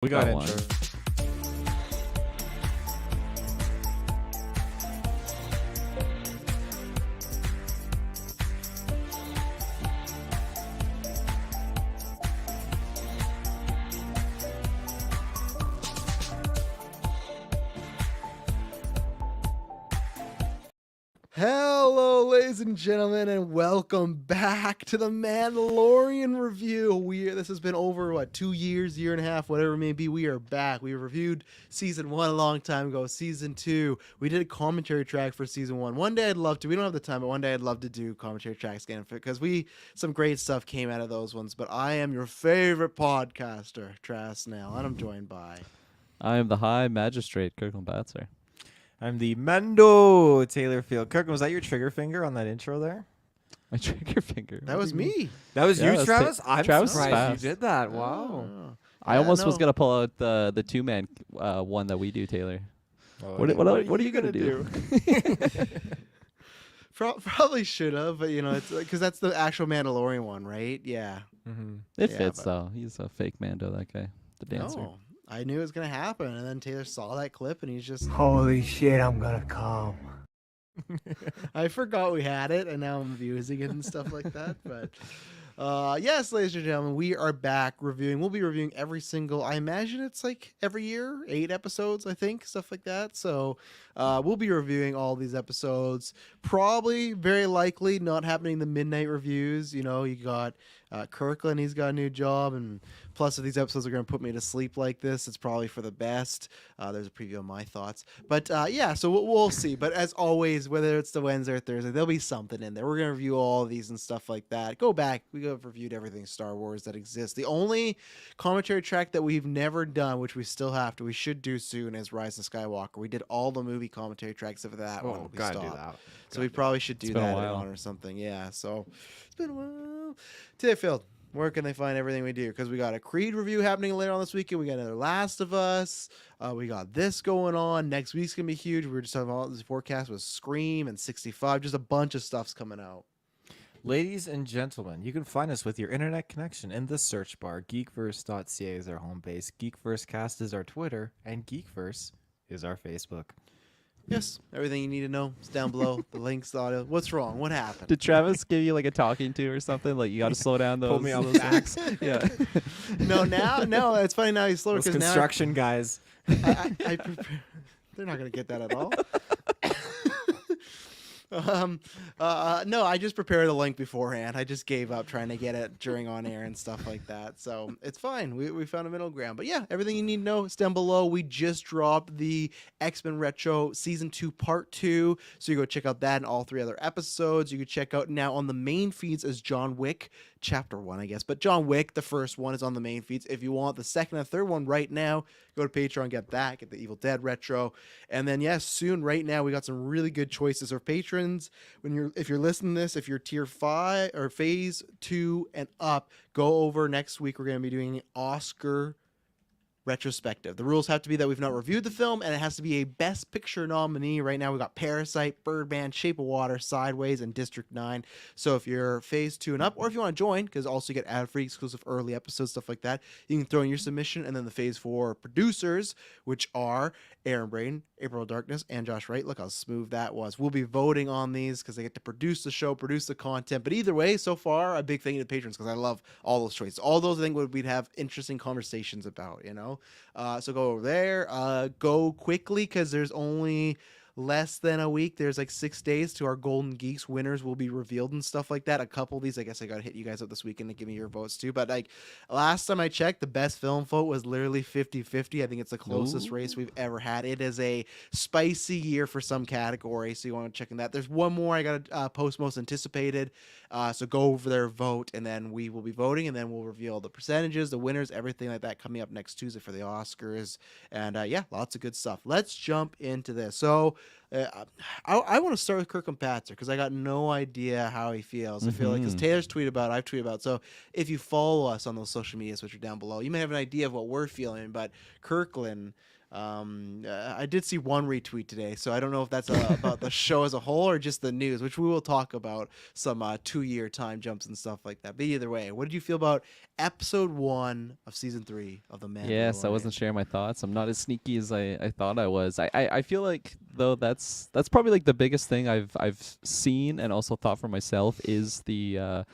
We got Got one. intro. Hello, ladies and gentlemen, and welcome back to the Mandalorian review. This has been over 2 years, year and a half, whatever it may be. We are back. We reviewed season 1 a long time ago. Season 2, we did a commentary track for season 1. One day I'd love to. We don't have the time, but one day I'd love to do commentary tracks again because some great stuff came out of those ones. But I am your favorite podcaster, Travis Snell, and I'm joined by. I am the High Magistrate, Kirklin Batzer. I'm the Mendo Taylor Field. Kirklin, was that your trigger finger on that intro there? My trigger finger. That was me. That was Yeah, you, that's Travis? I'm Travis is surprised fast. you did that. Wow. Oh. I Yeah, almost was no. gonna pull out the two-man one that we do, Taylor. Oh, What are you gonna do? Probably should have, but it's because that's the actual Mandalorian one, right? Yeah. Mm-hmm. It Yeah, fits but- though. He's a fake Mando, that guy, the dancer. No, I knew it was gonna happen, and then Taylor saw that clip, and he's just, Holy shit, I'm gonna come. I forgot we had it, and now I'm abusing it and stuff like that. But yes, ladies and gentlemen, we are back reviewing. We'll be reviewing every single. I imagine it's like every year, 8 episodes, I think, stuff like that. So we'll be reviewing all these episodes. Probably, very likely, not happening the midnight reviews. You got Kirklin, he's got a new job, and plus, if these episodes are going to put me to sleep like this, it's probably for the best. There's a preview of my thoughts. But yeah, so we'll see. But as always, whether it's the Wednesday or Thursday, there'll be something in there. We're going to review all of these and stuff like that. Go back. We have reviewed everything Star Wars that exists. The only commentary track that we've never done, which we still have to, we should do soon, is Rise of Skywalker. We did all the movie commentary tracks of that one. Oh, We gotta do stopped. that. So we probably should do It's been a that while. on or something. Yeah, so it's been a while. Tayfield, where can they find everything we do? Because we got a Creed review happening later on this weekend. We got another Last of Us. We got this going on. Next week's going to be huge. We were just talking about this forecast with Scream and 65. Just a bunch of stuff's coming out. Ladies and gentlemen, you can find us with your internet connection in the search bar. GeekVerse.ca is our home base. GeekVerseCast is our Twitter. And GeekVerse is our Facebook. Yes, everything you need to know is down below. The links, the audio. What's wrong? What happened? Did Travis give you like a talking to or something? Like you got to slow down those. Pull me off those back. things? Yeah. No, it's funny now he's slower Those because now construction guys. I prepare. They're not going to get that at all. No, I just prepared a link beforehand. I just gave up trying to get it during on air and stuff like that. So it's fine. We found a middle ground. But yeah, everything you need to know is down below. We just dropped the X-Men Retro Season 2 Part 2. So you go check out that and all 3 other episodes. You can check out now on the main feeds as John Wick Chapter 1, I guess. But John Wick, the first one, is on the main feeds. If you want the second and third one right now, go to Patreon, get that, get the Evil Dead Retro. And then, yes, soon, right now, we got some really good choices for patrons. If you're listening to this, if you're tier 5 or phase 2 and up, go over next week. We're going to be doing Oscar Retrospective. The rules have to be that we've not reviewed the film, and it has to be a Best Picture nominee. Right now, we got Parasite, Birdman, Shape of Water, Sideways, and District 9. So if you're phase 2 and up, or if you want to join, because also you get ad-free exclusive early episodes, stuff like that, you can throw in your submission, and then the phase 4 producers, which are Aaron Braden, April Darkness, and Josh Wright. Look how smooth that was. We'll be voting on these because they get to produce the show, produce the content. But either way, so far, a big thank you to patrons because I love all those choices. All those things we'd have interesting conversations about, So go over there. Go quickly because there's only less than a week. There's like 6 days to our Golden Geeks winners will be revealed and stuff like that. A couple of these, I guess I got to hit you guys up this weekend to give me your votes too. But like last time I checked, the best film vote was literally 50-50. I think it's the closest race we've ever had. It is a spicy year for some categories, so you want to check in that. There's one more I got to post most anticipated. So go over there, vote, and then we will be voting, and then we'll reveal the percentages, the winners, everything like that coming up next Tuesday for the Oscars. And yeah, lots of good stuff. Let's jump into this. So I want to start with Kirklin Batzer because I got no idea how he feels. I feel like because Taylor's tweeted about it, I've tweeted about it. So if you follow us on those social medias, which are down below, you may have an idea of what we're feeling. But Kirklin, I did see one retweet today, so I don't know if that's about the show as a whole or just the news, which we will talk about some 2-year time jumps and stuff like that. But either way, what did you feel about episode 1 of season 3 of The Mandalorian? Yes, I wasn't sharing my thoughts. I'm not as sneaky as I thought I was. I feel like though that's probably like the biggest thing I've seen and also thought for myself is the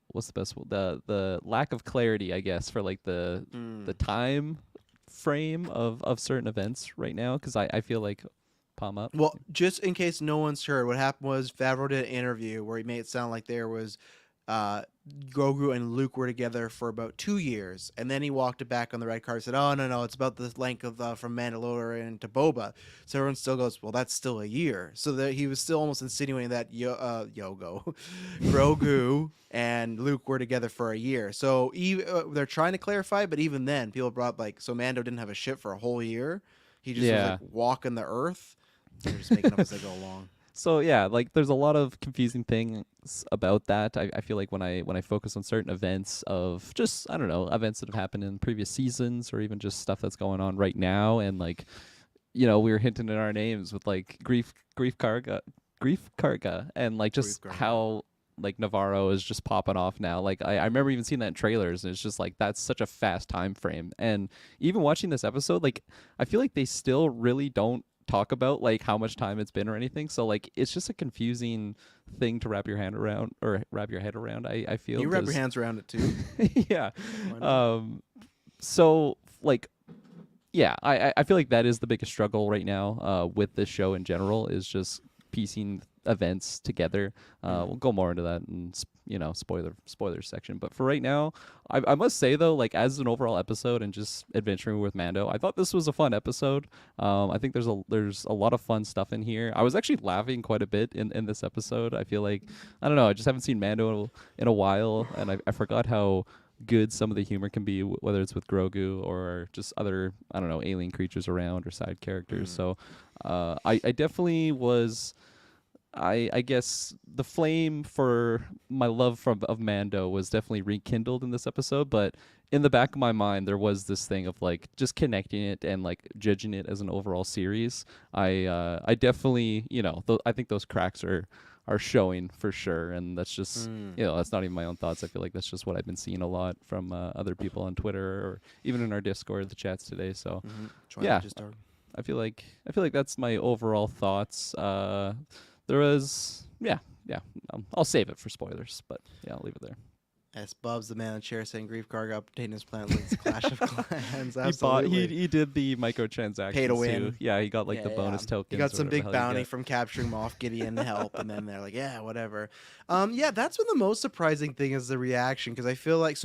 what's the best the lack of clarity, I guess, for like the time frame of certain events right now, because I feel like palm up. Well, just in case no one's heard, what happened was Favreau did an interview where he made it sound like there was Grogu and Luke were together for about 2 years, and then he walked it back on the red carpet and said, "Oh no, it's about the length of from Mandalorian to Boba." So everyone still goes, "Well, that's still a year." So that he was still almost insinuating that Grogu and Luke were together for a year. So they're trying to clarify, but even then, people brought like, so Mando didn't have a ship for a whole year. He just was like walking the earth. They're just making up as they go along. So yeah, like there's a lot of confusing things about that. I feel like when I focus on certain events of just, I don't know, events that have happened in previous seasons or even just stuff that's going on right now, and like, you know, we were hinting at our names with like Grief Karga, and like just how like Navarro is just popping off now. Like I remember even seeing that in trailers, and it's just like that's such a fast time frame. And even watching this episode, like I feel like they still really don't talk about like how much time it's been or anything, so like it's just a confusing thing to wrap your head around. I feel you wrap your hands around it too. Yeah. So like yeah, I feel like that is the biggest struggle right now with this show in general, is just piecing events together. We'll go more into that in spoilers section, but for right now, I must say though, like as an overall episode and just adventuring with Mando, I thought this was a fun episode. I think there's a lot of fun stuff in here. I was actually laughing quite a bit in this episode. I feel like, I don't know, I just haven't seen Mando in a while, and I forgot how good some of the humor can be, whether it's with Grogu or just other, I don't know, alien creatures around or side characters. So I definitely was, I guess the flame for my love of Mando was definitely rekindled in this episode, but in the back of my mind there was this thing of like just connecting it and like judging it as an overall series. I definitely, I think those cracks are showing for sure, and that's just that's not even my own thoughts. I feel like that's just what I've been seeing a lot from other people on Twitter or even in our Discord, the chats today. So yeah, I feel like that's my overall thoughts. There was, I'll save it for spoilers, but yeah, I'll leave it there. As Bub's the man in the chair saying Grief Karga updating his Planet Links Clash of Clans. Absolutely. He did the microtransactions. Pay to win. Too. Yeah, he got like the bonus tokens. He got some big bounty from capturing Moff Gideon to help, and then they're like, yeah, whatever. That's been the most surprising thing is the reaction, because I feel like,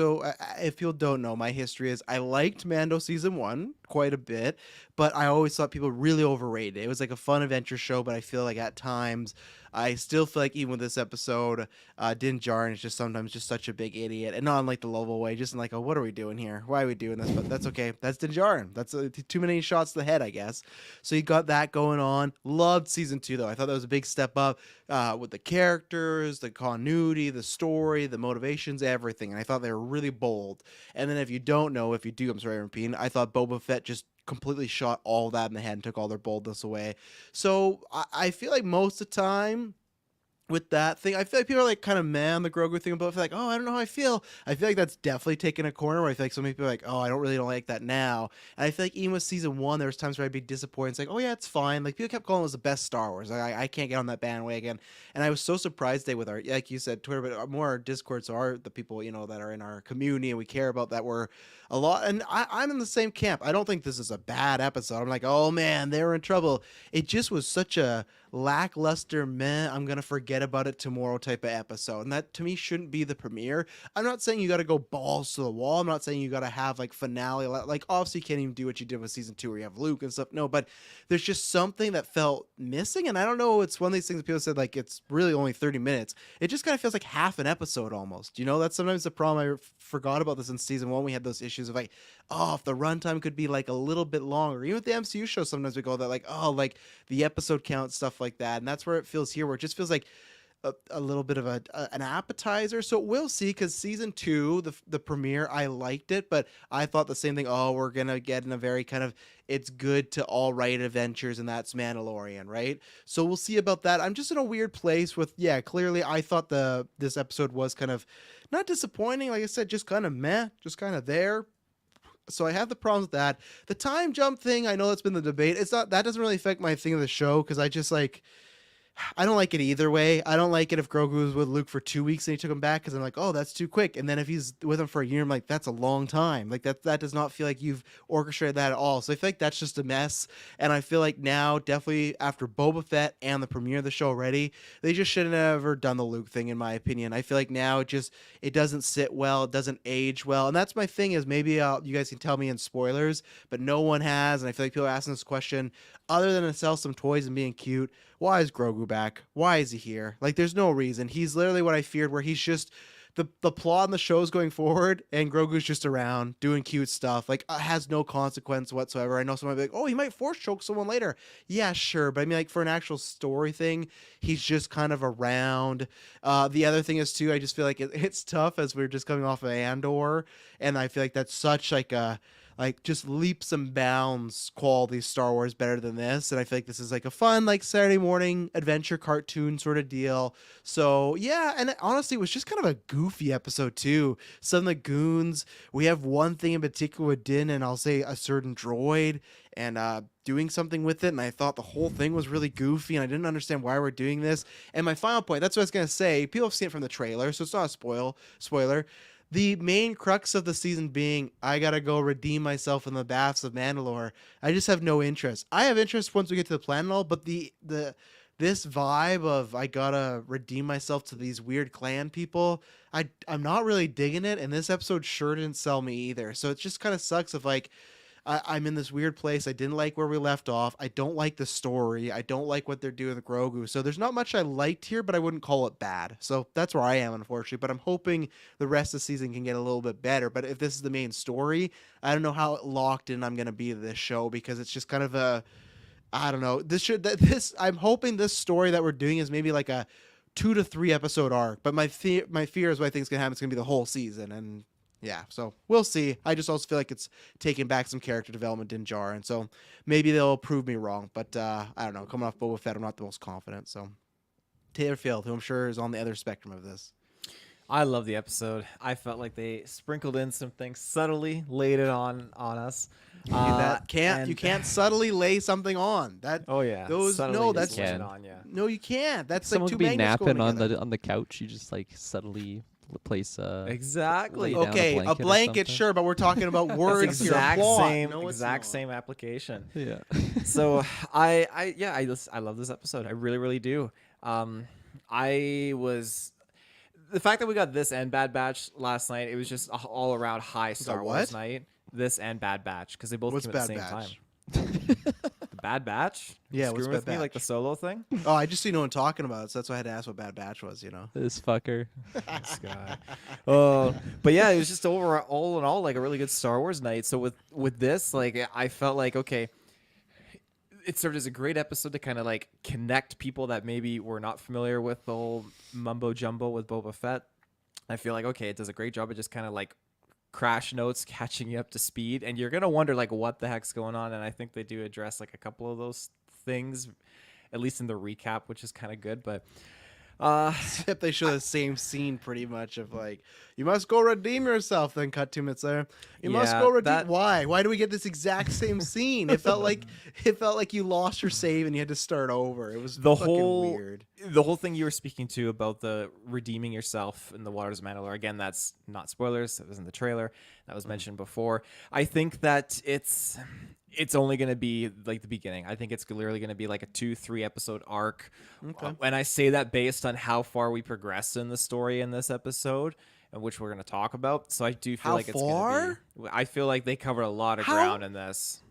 if people don't know, my history is I liked Mando Season 1 quite a bit, but I always thought people really overrated it. It was like a fun adventure show, but I feel like at times, I still feel like even with this episode, Din Djarin is just sometimes just such a big idiot, and not in like the lovable way, just in like, oh, what are we doing here? Why are we doing this? But that's okay. That's Din Djarin. That's too many shots to the head, I guess. So you got that going on. Loved Season 2, though. I thought that was a big step up with the characters, the continuity, the story, the motivations, everything. And I thought they were really bold. And then if you don't know, if you do, I'm sorry, I'm repeating, I thought Boba Fett just completely shot all that in the head and took all their boldness away. So I feel like most of the time with that thing, I feel like people are like kind of mad on the Grogu thing, but like, oh, I don't know how I feel. I feel like that's definitely taken a corner where I feel like so many people are like, oh, I don't like that now. And I feel like even with Season 1, there was times where I'd be disappointed. It's like, oh yeah, it's fine. Like people kept calling it was the best Star Wars. I can't get on that bandwagon. And I was so surprised today with our, like you said, Twitter, but more our Discord, so are the people, that are in our community and we care about that were a lot. And I'm in the same camp. I don't think this is a bad episode. I'm like, oh man, they're in trouble. It just was such a lackluster I'm gonna forget about it tomorrow type of episode, and that to me shouldn't be the premiere. I'm not saying you got to go balls to the wall. I'm not saying you got to have like finale, like obviously you can't even do what you did with Season 2 where you have Luke and stuff. No, but there's just something that felt missing, and I don't know, it's one of these things that people said like it's really only 30 minutes. It just kind of feels like half an episode almost. That's sometimes the problem. I forgot about this in Season 1. We had those issues of like, oh, if the runtime could be like a little bit longer. Even with the MCU show, sometimes we go that like, oh, like the episode count, stuff like that. And that's where it feels here, where it just feels like a little bit of an appetizer. So we'll see, because season 2, the premiere, I liked it, but I thought the same thing. Oh, we're gonna get in a very kind of it's good to all right adventures, and that's Mandalorian, right? So we'll see about that. I'm just in a weird place with, yeah, clearly I thought this episode was kind of not disappointing, like I said, just kind of meh, just kind of there. So I have the problems with that. The time jump thing, I know that's been the debate. It's not, that doesn't really affect my thing of the show, because I just like, I don't like it either way. I don't like it if Grogu was with Luke for 2 weeks and he took him back, because I'm like, oh, that's too quick. And then if he's with him for a year, I'm like, that's a long time. Like that does not feel like you've orchestrated that at all. So I feel like that's just a mess. And I feel like now, definitely after Boba Fett and the premiere of the show already, they just shouldn't have ever done the Luke thing, in my opinion. I feel like now it doesn't sit well. It doesn't age well. And that's my thing, is maybe you guys can tell me in spoilers, but no one has. And I feel like people are asking this question other than to sell some toys and being cute. Why is Grogu back? Why is he here? Like, there's no reason. He's literally what I feared, where he's just the plot in the show's going forward, and Grogu's just around doing cute stuff. Like, has no consequence whatsoever. I know someone might be like, oh, he might force choke someone later. Yeah, sure. But I mean, like, for an actual story thing, he's just kind of around. The other thing is, too, I just feel like it's tough, as we're just coming off of Andor, and I feel like that's such like a just leaps and bounds quality Star Wars better than this. And I feel like this is like a fun, like, Saturday morning adventure cartoon sort of deal. So yeah, and honestly, it was just kind of a goofy episode too. Some of the goons, we have one thing in particular with Din, and I'll say a certain droid, and doing something with it, and I thought the whole thing was really goofy, and I didn't understand why we're doing this. And my final point, that's what I was going to say, people have seen it from the trailer, so it's not a spoiler. The main crux of the season being, I gotta go redeem myself in the baths of Mandalore. I just have no interest. I have interest once we get to the planet and all, but this vibe of I gotta redeem myself to these weird clan people, I'm not really digging it, and this episode sure didn't sell me either. So it just kind of sucks of like, I'm in this weird place. I didn't like where we left off. I don't like the story. I don't like what they're doing with Grogu. So there's not much I liked here, but I wouldn't call it bad. So that's where I am, unfortunately. But I'm hoping the rest of the season can get a little bit better. But if this is the main story, I don't know how locked in I'm going to be to this show, because it's just kind of I don't know. I'm hoping this story that we're doing is maybe like a 2 to 3 episode arc. But my fear is what I think is going to happen. It's going to be the whole season. And yeah, so we'll see. I just also feel like it's taking back some character development in Jar, and so maybe they'll prove me wrong. But I don't know. Coming off Boba Fett, I'm not the most confident. So Taylor Field, who I'm sure is on the other spectrum of this. I love the episode. I felt like they sprinkled in some things subtly, laid it on us. You can't subtly lay something on that. Oh yeah, those subtly no, just that's lay it on, yeah. no, you can't. That's Someone like two could be magnets going napping together. on the couch. You just like subtly place Exactly. lay down Okay, a a blanket or blanket, something. sure, but we're talking about words here. exact Plot. same No, it's exact not. same application. Yeah. So I love this episode. I really, really do. The fact that we got this and Bad Batch last night, it was just all around high Star Wars night. This and Bad Batch, because they both What's came at the Bad same Batch? time. The Bad Batch? Yeah, Screwing what's with Bad me like Batch? the solo thing. Oh, I just see no one talking about it, so that's why I had to ask what Bad Batch was. You know. This fucker. This guy. But yeah, it was just all in all like a really good Star Wars night. So with this, like, I felt like, okay, it served as a great episode to kind of like connect people that maybe were not familiar with the whole mumbo jumbo with Boba Fett. I feel like, okay, it does a great job of just kind of like crash notes, catching you up to speed, and you're gonna wonder like what the heck's going on. And I think they do address like a couple of those things, at least in the recap, which is kind of good. But Except they show the same scene pretty much of like, you must go redeem yourself. Then cut 2 minutes there. You must Yeah, go redeem. that- Why? Why do we get this exact same scene? It felt like you lost your save and you had to start over. It was the fucking whole weird. the whole thing you were speaking to about the redeeming yourself in the waters of Mandalore. Again, that's not spoilers. That was in the trailer. That was mentioned before. I think that it's only going to be like the beginning. I think it's literally going to be like a 2-3 episode arc. Okay. And I say that based on how far we progressed in the story in this episode, and which we're going to talk about. So I do feel How like it's far? going to be. I feel like they covered a lot of How- ground in this.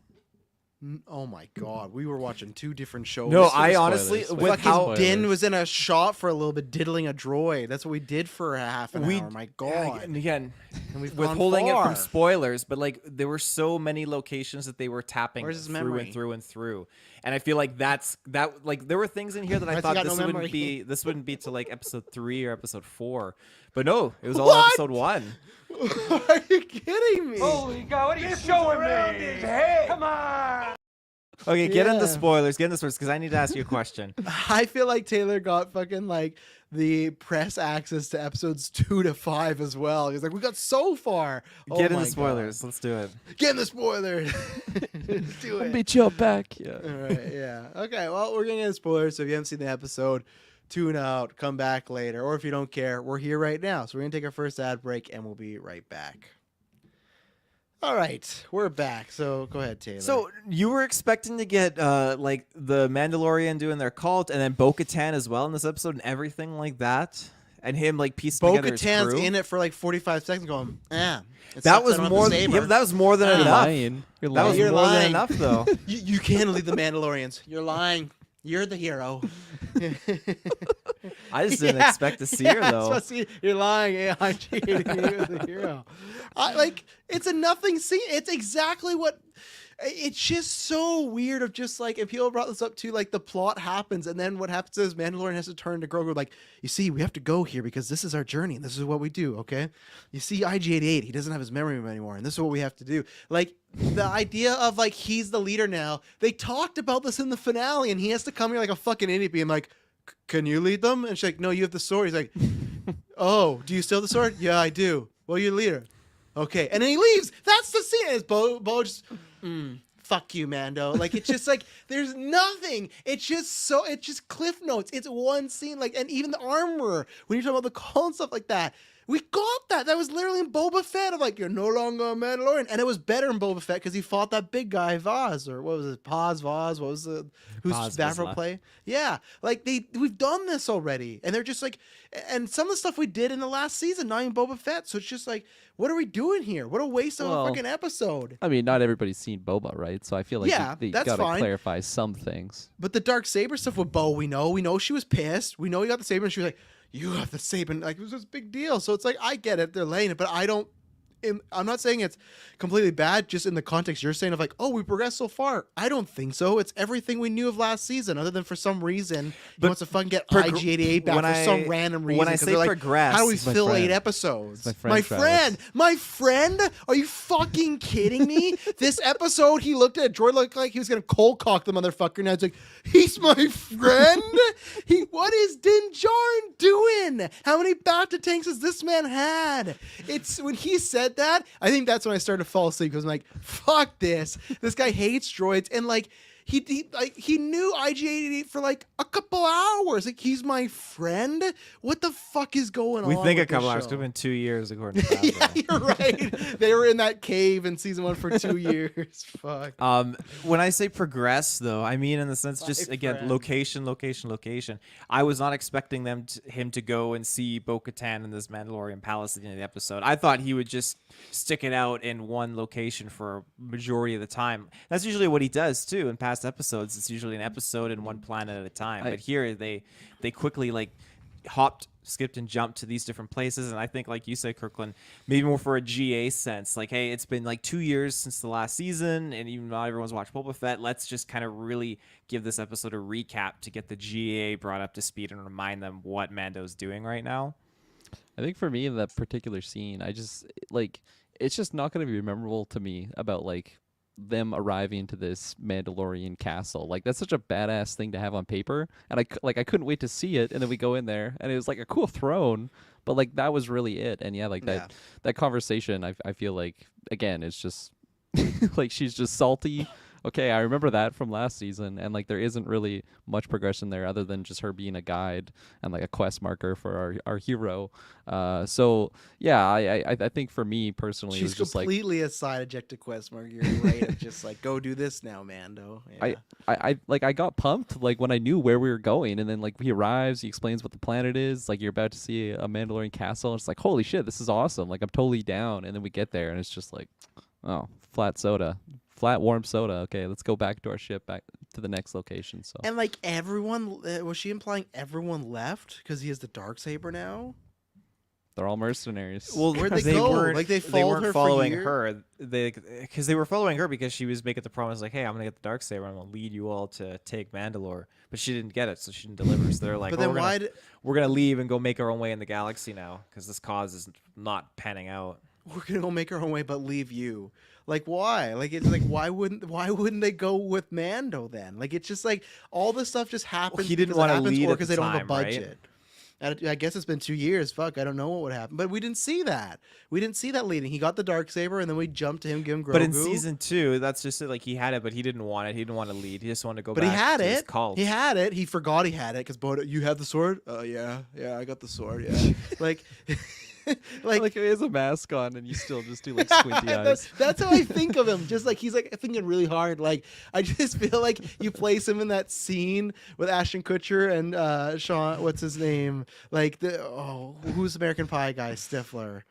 Oh my god, we were watching 2 different shows. No, Whisper I spoilers. honestly, Whisper with Fucking how spoilers. Din was in a shot for a little bit diddling a droid. That's what we did for a half an we hour. My god. and again, And we've withholding gone it far. from spoilers, but like there were so many locations that they were tapping Where's his through memory? and through and through, and I feel like that like there were things in here that I Martha thought got no this memory. wouldn't be to like episode 3 or episode 4, but no, it was all What? episode 1. Are you kidding me? Holy God, what are you showing me? Hey, come on. Okay, get into Yeah. spoilers, because I need to ask you a question. I feel like Taylor got fucking like the press access to episodes 2 to 5 as well. He's like, we got so far. Get Oh into my spoilers. Let's do it. God. Get in the spoilers. Let's do I'll it. beat you up back. Yeah. All right, yeah. Okay, well, we're getting into spoilers. So if you haven't seen the episode, tune out, come back later. Or if you don't care, we're here right now. So we're going to take our first ad break and we'll be right back. All right, we're back. So go ahead, Taylor. So you were expecting to get like the Mandalorian doing their cult, and then Bo-Katan as well in this episode, and everything like that, and him like piecing together his Bo-Katan's crew. in it for like 45 seconds going, That sucks was I don't have more. the saber. That was more than You're enough. lying. You're That was lying. You're more lying. than enough, though. You can lead the Mandalorians. You're lying. You're the hero. I just didn't Yeah, expect to see yeah, her I was though. about to say, you're lying. Yeah, I'm cheating. You're the hero. It's a nothing scene. It's exactly what. It's just so weird of just like, and people brought this up too, like the plot happens and then what happens is Mandalorian has to turn to Grogu like, you see, we have to go here because this is our journey and this is what we do, okay? You see IG-88, he doesn't have his memory anymore and this is what we have to do. Like the idea of like, he's the leader now. They talked about this in the finale and he has to come here like a fucking idiot being like, can you lead them? And she's like, no, you have the sword. He's like, oh, do you still have the sword? Yeah, I do. Well, you're the leader. Okay. And then he leaves. That's the scene. It's Bo just, fuck you, Mando. Like, it's just like, there's nothing. It's just cliff notes. It's one scene. Like, and even the armor, when you're talking about the call and stuff like that, we got that. That was literally in Boba Fett of like, you're no longer a Mandalorian. And it was better in Boba Fett because he fought that big guy, Vaz, or what was it? Paz, Vaz, what was the, who's Paz Favreau Vizsla. play? Yeah. Like we've done this already. And they're just like, and some of the stuff we did in the last season, not even Boba Fett. So it's just like, what are we doing here? What a waste of Well, a fucking episode. I mean, not everybody's seen Boba, right? So I feel like Yeah, they that's gotta fine. clarify some things. But the dark saber stuff with Bo, we know she was pissed. We know he got the saber, and she was like, "You have the saber." And, like, it was this big deal. So it's like, I get it, they're laying it, but I don't. I'm not saying it's completely bad. Just in the context you're saying of like, oh, we progressed so far. I don't think so. It's everything we knew of last season, other than for some reason he But wants to fucking get IG-88 back when for some I- random reason. when I 'cause say they're like, progress, how do we It's my fill 8 friend. episodes? It's my friend, My friend? Are you fucking kidding me? This episode, he looked at Droid, looked like he was gonna cold cock the motherfucker. Now it's like, he's my friend. What is Din Djarin doing? How many Bacta tanks has this man had? It's when he said that, I think that's when I started to fall asleep because I'm like, fuck this. This guy hates droids, and like he knew IG-88 for like a couple hours. Like, he's my friend. What the fuck is going We on? think a with this couple hours show? could have been 2 years according to Yeah, Favreau. you're right. They were in that cave in season 1 for 2 years. Fuck. When I say progress, though, I mean in the sense just My again friend. location. I was not expecting him to go and see Bo-Katan in this Mandalorian palace at the end of the episode. I thought he would just stick it out in one location for a majority of the time. That's usually what he does too in past episodes. It's usually an episode in one planet at a time. But here they quickly like hopped, skipped, and jumped to these different places. And I think, like you said, Kirkland, maybe more for a GA sense. Like, hey, it's been like 2 years since the last season, and even not everyone's watched Boba Fett. Let's just kind of really give this episode a recap to get the GA brought up to speed and remind them what Mando's doing right now. I think for me in that particular scene, I just like it's just not going to be memorable to me about like them arriving to this Mandalorian castle. Like, that's such a badass thing to have on paper, and I couldn't wait to see it. And then we go in there, and it was like a cool throne, but like that was really it. And yeah, like that conversation, I feel like again, it's just like she's just salty. Okay, I remember that from last season, and like there isn't really much progression there other than just her being a guide and like a quest marker for our hero. So yeah, I think for me personally, it was She's just like completely a side objective quest mark. You're right. It's just like, go do this now, Mando. Yeah. I got pumped like when I knew where we were going, and then like he arrives, he explains what the planet is, like you're about to see a Mandalorian castle, and it's like, holy shit, this is awesome, like I'm totally down. And then we get there, and it's just like, oh, flat soda, flat warm soda. Okay, let's go back to our ship, back to the next location. So And like everyone, was she implying everyone left because he has the Darksaber now? they're all mercenaries. Well, Where'd they they go? weren't Like, they they followed weren't her for following years? her. Because they were following her because she was making the promise like, "Hey, I'm gonna get the Darksaber. I'm gonna lead you all to take Mandalore." But she didn't get it, so she didn't deliver. So they're like, But "Oh, then why? we're gonna leave and go make our own way in the galaxy now because this cause is not panning out." We're gonna go make our own way, but leave you. Like why? Like it's like why wouldn't they go with Mando then? Like it's just like all this stuff just happens. he didn't because it wanna happens, lead or at the because they don't have a time, right? budget. I guess it's been 2 years. Fuck, I don't know what would happen. But we didn't see that. We didn't see that leading. He got the Darksaber, and then we jumped to him, give him Grogu. But in season 2, that's just it. Like he had it, but he didn't want it. He didn't want to lead. He just wanted to go But back he had to his it. cult. He had it. He forgot he had it because Boda, you have the sword. Oh yeah, I got the sword. Yeah, like, like he has a mask on and you still just do like squinty eyes. That's how I think of him. Just like he's like thinking really hard. Like I just feel like you place him in that scene with Ashton Kutcher and Sean. What's his name? Like who's American Pie guy? Stifler.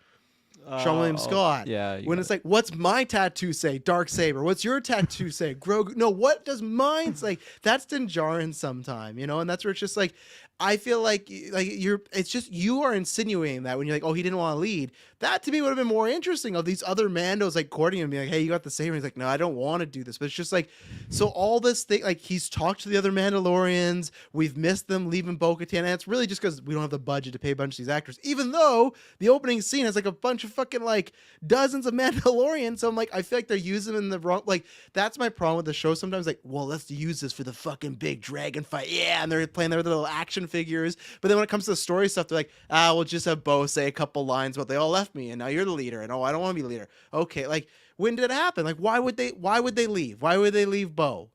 Sean William Scott. Yeah. When it's like, what's my tattoo say? Darksaber. What's your tattoo say? Grogu. No, what does mine say? Like, that's Din Djarin sometime, and that's where it's just like, I feel like it's just you are insinuating that when you're like, oh, he didn't want to lead. That to me would have been more interesting of these other Mandos like courting him and being like, hey, you got the saber. He's like, no, I don't want to do this. But it's just like, so all this thing, like he's talked to the other Mandalorians. We've missed them leaving Bo-Katan. And it's really just because we don't have the budget to pay a bunch of these actors, even though the opening scene has like a bunch of fucking like dozens of Mandalorians. So I'm like, I feel like they're using them in the wrong, like that's my problem with the show sometimes. Like, well, let's use this for the fucking big dragon fight. Yeah. And they're playing their little action figures. But then when it comes to the story stuff, they're like, we'll just have Bo say a couple lines, but they all left me and now you're the leader. And I don't want to be the leader. Okay. Like, when did it happen? Like, why would they leave? Why would they leave Bo?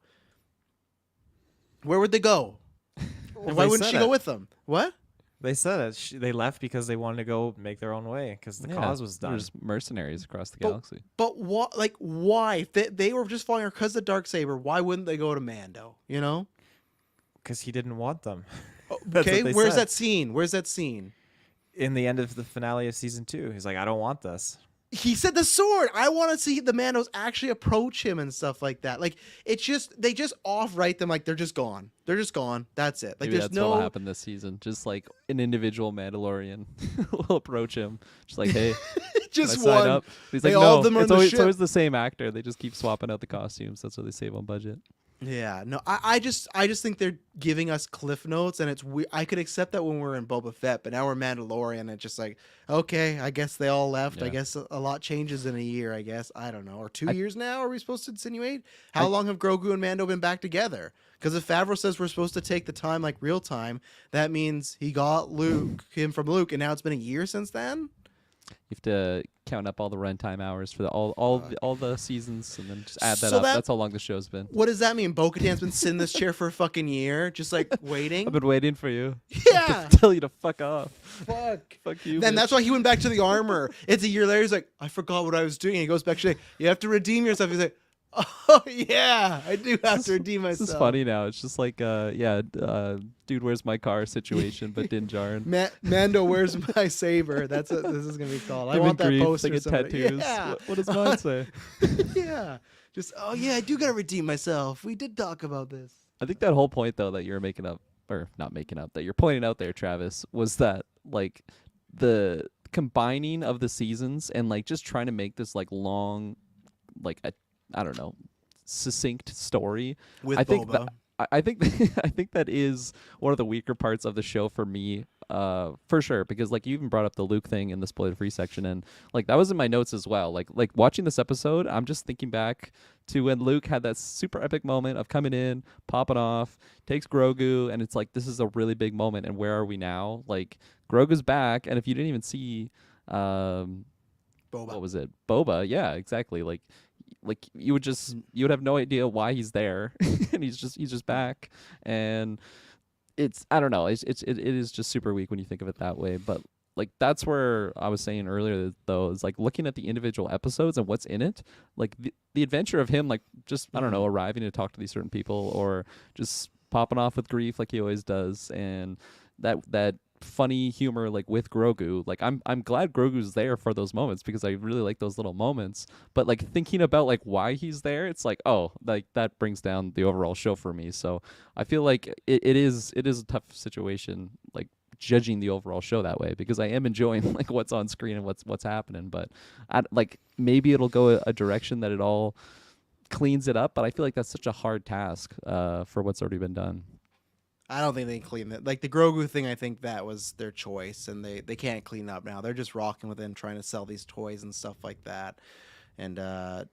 Where would they go? And why wouldn't she go with them? What? They said it. They left because they wanted to go make their own way because the cause was They're done. just mercenaries across the galaxy. But what? Like, why? If they were just following her because of the Darksaber, why wouldn't they go to Mando? Because he didn't want them. Okay, what they where's said. that scene? Where's that scene? In the end of the finale of season 2, he's like, I don't want this. He said the sword. I want to see the Mandos actually approach him and stuff like that. Like it's just they just off-write them like they're just gone. They're just gone. That's it. Like Maybe there's that's no what'll happen this season. Just like an individual Mandalorian will approach him, just like, hey, just can I sign one. up? He's They like, all no, of them are on it's the always, it's ship. always the same actor. They just keep swapping out the costumes. That's what they save on budget. Yeah, no, I just think they're giving us cliff notes, and it's I could accept that when we're in Boba Fett, but now we're Mandalorian, and it's just like, okay, I guess they all left. I Yeah. guess a lot changes in a year. I guess I don't know, or 2 years now. Are we supposed to insinuate? How long have Grogu and Mando been back together? Because if Favreau says we're supposed to take the time like real time, that means he got him from Luke, and now it's been a year since then. You have to count up all the runtime hours for all the seasons, and then just add that So up. that- That's how long the show's been. What does that mean? Bo-Katan's been sitting in this chair for a fucking year, just like waiting. I've been waiting for you. Yeah. to tell you to fuck off. Fuck. Fuck you. Then bitch. that's why he went back to the armor. It's a year later. He's like, I forgot what I was doing. And he goes back to say, you have to redeem yourself. He's like, oh yeah, I do have to redeem myself. This is funny now. It's just like, dude, where's my car situation, but Din Djarin. Mando, where's my saber? That's what this is gonna be called. I Him want and that Grief, poster. They get somewhere. tattoos. Yeah. What does mine say? Yeah. Just oh yeah, I do gotta redeem myself. We did talk about this. I think that whole point though that you're making up, or not making up, that you're pointing out there, Travis, was that like the combining of the seasons and like just trying to make this like long, like I don't know, succinct story. With I think Boba. I think I think that is one of the weaker parts of the show for me, for sure. Because like you even brought up the Luke thing in the spoiler-free section, and like that was in my notes as well. Like watching this episode, I'm just thinking back to when Luke had that super epic moment of coming in, popping off, takes Grogu, and it's like this is a really big moment. And where are we now? Like Grogu's back, and if you didn't even see, Boba. what was it? Boba, yeah, exactly. Like you would have no idea why he's there, and he's just back, and it's I don't know, it is just super weak when you think of it that way. But like that's where I was saying earlier though is like looking at the individual episodes and what's in it, like the adventure of him like just I don't know arriving to talk to these certain people or just popping off with Grief like he always does, and that funny humor like with Grogu. Like I'm glad Grogu's there for those moments because I really like those little moments. But like thinking about like why he's there, it's like, oh, like that brings down the overall show for me. So I feel like it is a tough situation, like judging the overall show that way, because I am enjoying like what's on screen and what's happening. But like maybe it'll go a direction that it all cleans it up, but I feel like that's such a hard task for what's already been done. I don't think they can clean it. Like the Grogu thing, I think that was their choice, and they can't clean up now. They're just rocking with it and trying to sell these toys and stuff like that. And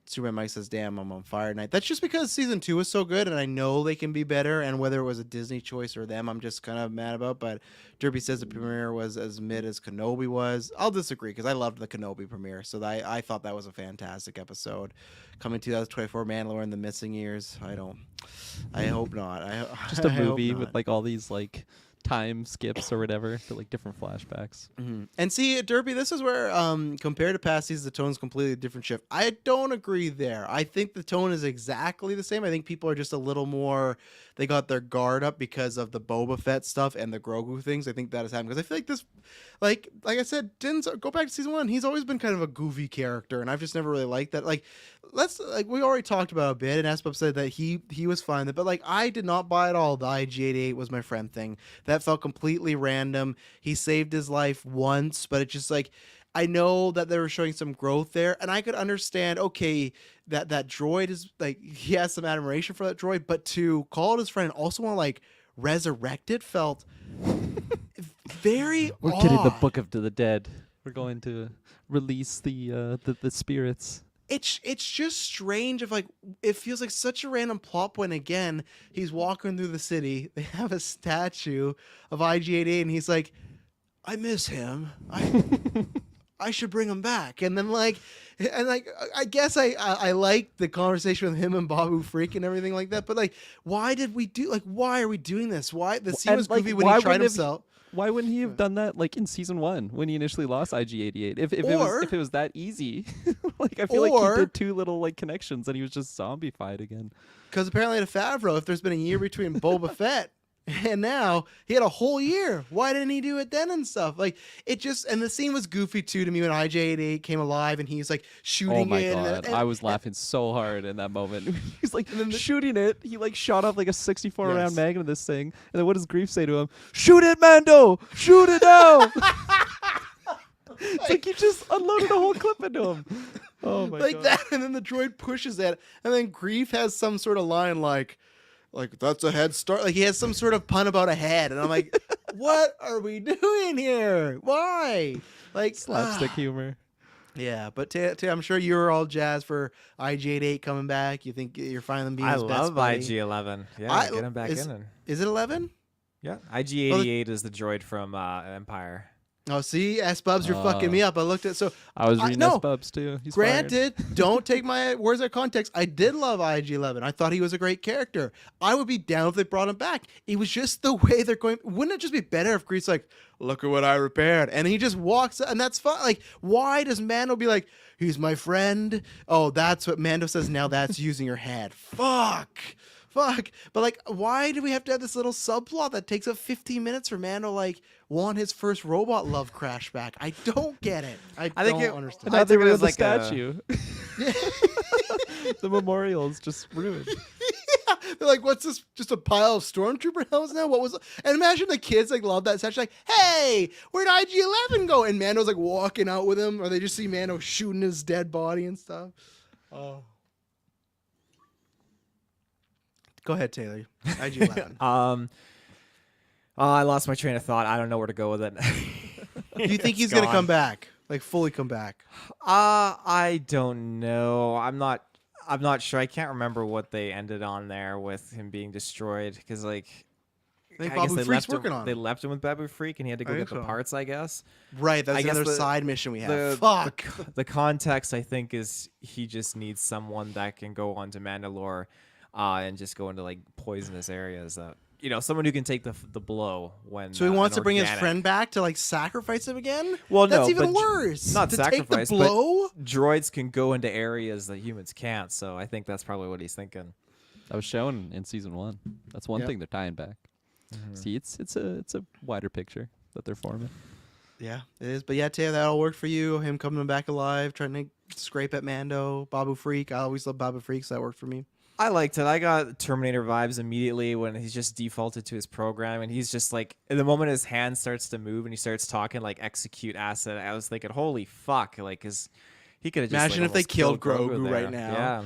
Superman Mike says, "Damn, I'm on fire tonight." That's just because season 2 was so good, and I know they can be better. And whether it was a Disney choice or them, I'm just kind of mad about. But Derby says the premiere was as mid as Kenobi was. I'll disagree because I loved the Kenobi premiere, so I thought that was a fantastic episode. Coming 2024, Mandalorian: The Missing Years. I hope not. Just a I hope movie not. with like all these like time skips or whatever to like different flashbacks. Mm-hmm. And see, Derby, this is where, compared to past seasons, the tone's completely different shift. I don't agree there. I think the tone is exactly the same. I think people are just a little more, they got their guard up because of the Boba Fett stuff and the Grogu things. I think that has happened because I feel like this, like I said, Din's, go back to season 1. He's always been kind of a goofy character, and I've just never really liked that. Like, we already talked about it a bit, and Aspub said that he was fine with it, but like I did not buy it all. The IG-88 was my friend thing. That felt completely random. He saved his life once, but it's just like, I know that they were showing some growth there, and I could understand, okay, that droid is like, he has some admiration for that droid, but to call it his friend and also want to like resurrect it felt very We're odd. getting the Book of the Dead. We're going to release the spirits. It's just strange. If like it feels like such a random plot point. Again, he's walking through the city. They have a statue of IG-88, and he's like, "I miss him. I should bring him back." And then I guess I like the conversation with him and Babu Freak and everything like that. But like, why did we do why are we doing this? Why the scene was goofy when he tried himself. Why wouldn't he have done that like in season 1 when he initially lost IG-88? If it was that easy, like I feel like he did too little like connections and he was just zombified again. Because apparently to Favreau, if there's been a year between Boba Fett and now, he had a whole year. Why didn't he do it then and stuff? Like it just, and the scene was goofy too to me when IG-88 came alive and he's like shooting it. Oh my god, I was laughing so hard in that moment. He's like shooting it. He like shot off like a 64 round mag into this thing. And then what does Grief say to him? "Shoot it, Mando! Shoot it now!" It's like you just unloaded a whole clip into him. Oh my god. That, and then the droid pushes it, and then Grief has some sort of line like that's a head start. Like he has some sort of pun about a head, and I'm like, what are we doing here? Why? Like Slapstick humor. Yeah, but I'm sure you were all jazzed for IG-88 coming back. You think you're fine with them being I his best love buddy? IG-11. Yeah, get him back in. Is it 11? Yeah, IG-88 is the droid from Empire. Oh, see, S-Bubs, you're fucking me up. I looked at I was reading S-Bubs too. He's granted, don't take my words out of context. I did love IG-11. I thought he was a great character. I would be down if they brought him back. It was just the way they're going. Wouldn't it just be better if Grease like, look at what I repaired, and he just walks, and that's fine. Like, why does Mando be like, he's my friend? Oh, that's what Mando says. Now that's using your head. Fuck. But like, why do we have to have this little subplot that takes up 15 minutes for Mando like want his first robot love crash back? I don't get it. I don't understand. Now they took it ruined as the like statue. The memorial is just ruined. Yeah, they're like, what's this? Just a pile of stormtrooper helmets now? What was? And imagine the kids like love that statue. Like, hey, where'd IG-11 go? And Mando's like walking out with him, or they just see Mando shooting his dead body and stuff. Oh. Go ahead, Taylor. IG-11. I lost my train of thought. I don't know where to go with it. Do you think he's gonna come back? Like fully come back? I don't know. I'm not sure. I can't remember what they ended on there with him being destroyed because like I think guess Babu they Freak's left working him, on They it. left him with Babu Freak and he had to go I get think the so. parts, I guess. Right, that's I guess another the- side mission we have. The, Fuck. the context, I think, is he just needs someone that can go onto Mandalore and just go into like poisonous areas that someone who can take the blow when. So he wants an to bring his organic- friend back to like sacrifice him again? Well, That's no, even but worse. not to sacrifice, take the blow? but droids can go into areas that humans can't. So I think that's probably what he's thinking. That was shown in season 1. That's one Yep. thing they're tying back. Mm-hmm. See, it's a wider picture. that they're forming. Yeah, it is. But yeah, Taya, that all worked for you. Him coming back alive, trying to scrape at Mando, Babu Freak. I always love Babu Freak, so that worked for me. I liked it. I got Terminator vibes immediately when he's just defaulted to his program, and he's just like, the moment his hand starts to move and he starts talking like execute asset, I was thinking, holy fuck, like, cause he could have just Imagine like, if they almost killed Grogu there. right now. Yeah,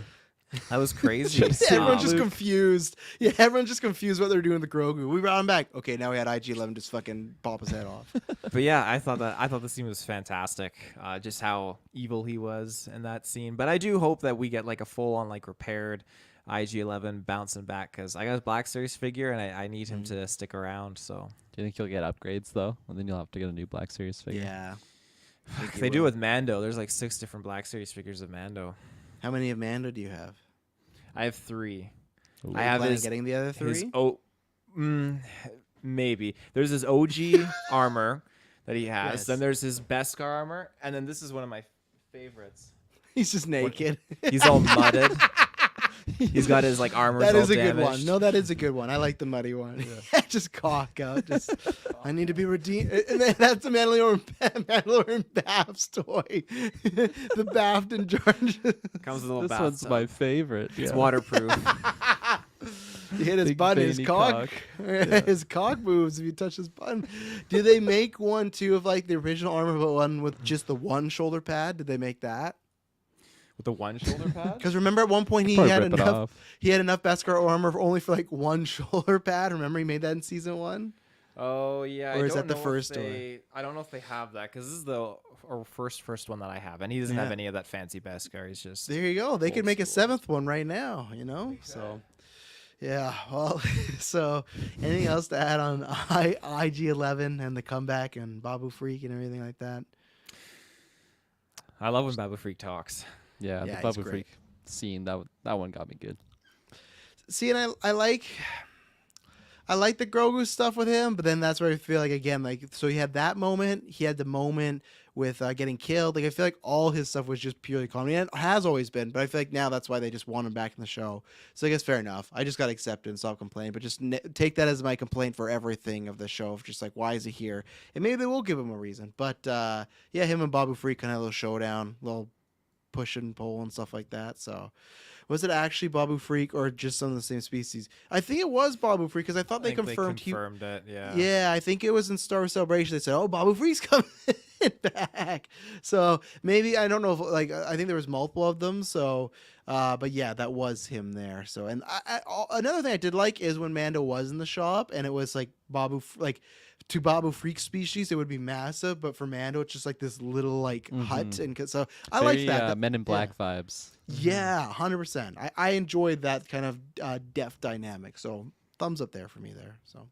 that was crazy. Everyone's just Luke. confused. Yeah, everyone's just confused what they're doing with the Grogu. We brought him back. Okay, now we had IG-11 just fucking pop his head off. But yeah, I thought the scene was fantastic. Just how evil he was in that scene. But I do hope that we get like a full on like repaired IG-11 bouncing back, because I got his Black Series figure and I need him to stick around. So Do you think you'll get upgrades though, and then you'll have to get a new Black Series figure? Yeah. if they do it with Mando, there's like 6 different Black Series figures of Mando. How many of Mando do you have? I have 3. Ooh. I have Planning his getting the other 3? Maybe there's his OG armor that he has. Yes. Then there's his Beskar armor, and then this is one of my favorites. He's just naked. He's all mudded. He's got his like armor. That is a damaged. good one. No, that is a good one. I like the muddy one. Just cock out. Just I need to be redeemed. And then that's the Mandalorian Bath's toy. The Bath in charge. Comes with a little This bathtub. one's my favorite. It's yeah. waterproof. You hit his Big button, his veiny cock. His cock moves if you touch his button. Do they make one too of like the original armor, but one with just the one shoulder pad? Did they make that? With the one shoulder pad. Because remember at one point he Probably had rip it enough. off. He had enough Beskar armor only for like one shoulder pad. Remember he made that in season 1. Oh yeah. Or I is don't that the know first if they, I don't know if they have that, because this is the first one that I have, and he doesn't have any of that fancy Beskar. He's just There you go. They could Old make a school. 7th one right now. You know. So. Yeah. Well. So anything else to add on IG-11 and the comeback and Babu Freak and everything like that? I love when Babu Freak talks. Yeah, Yeah, the he's Babu great. Freak scene, that one got me good. See, and I like the Grogu stuff with him, but then that's where I feel like, again, like, so he had that moment, he had the moment with getting killed. Like, I feel like all his stuff was just purely comedy, and it has always been, but I feel like now that's why they just want him back in the show. So I guess fair enough. I just got to accept it and stop complaining, but just take that as my complaint for everything of the show, of just like, why is he here? And maybe they will give him a reason. But yeah, him and Babu Freak kind of had a little showdown, little push and pull and stuff like that. So was it actually Babu Freak or just some of the same species? I think it was Babu Freak, because I thought they confirmed it. Yeah. Yeah, I think it was in Star Wars Celebration. They said, "Oh, Babu Freak's coming back." So maybe, I don't know if, like, I think there was multiple of them. So, but yeah, that was him there. So, and another thing I did like is when Mando was in the shop, and it was like to Babu Freak species, it would be massive, but for Mando, it's just like this little like hut, and so I like Very, that. Men in Black vibes. Yeah, 100%. I enjoyed that kind of depth dynamic. So thumbs up there for me there. So.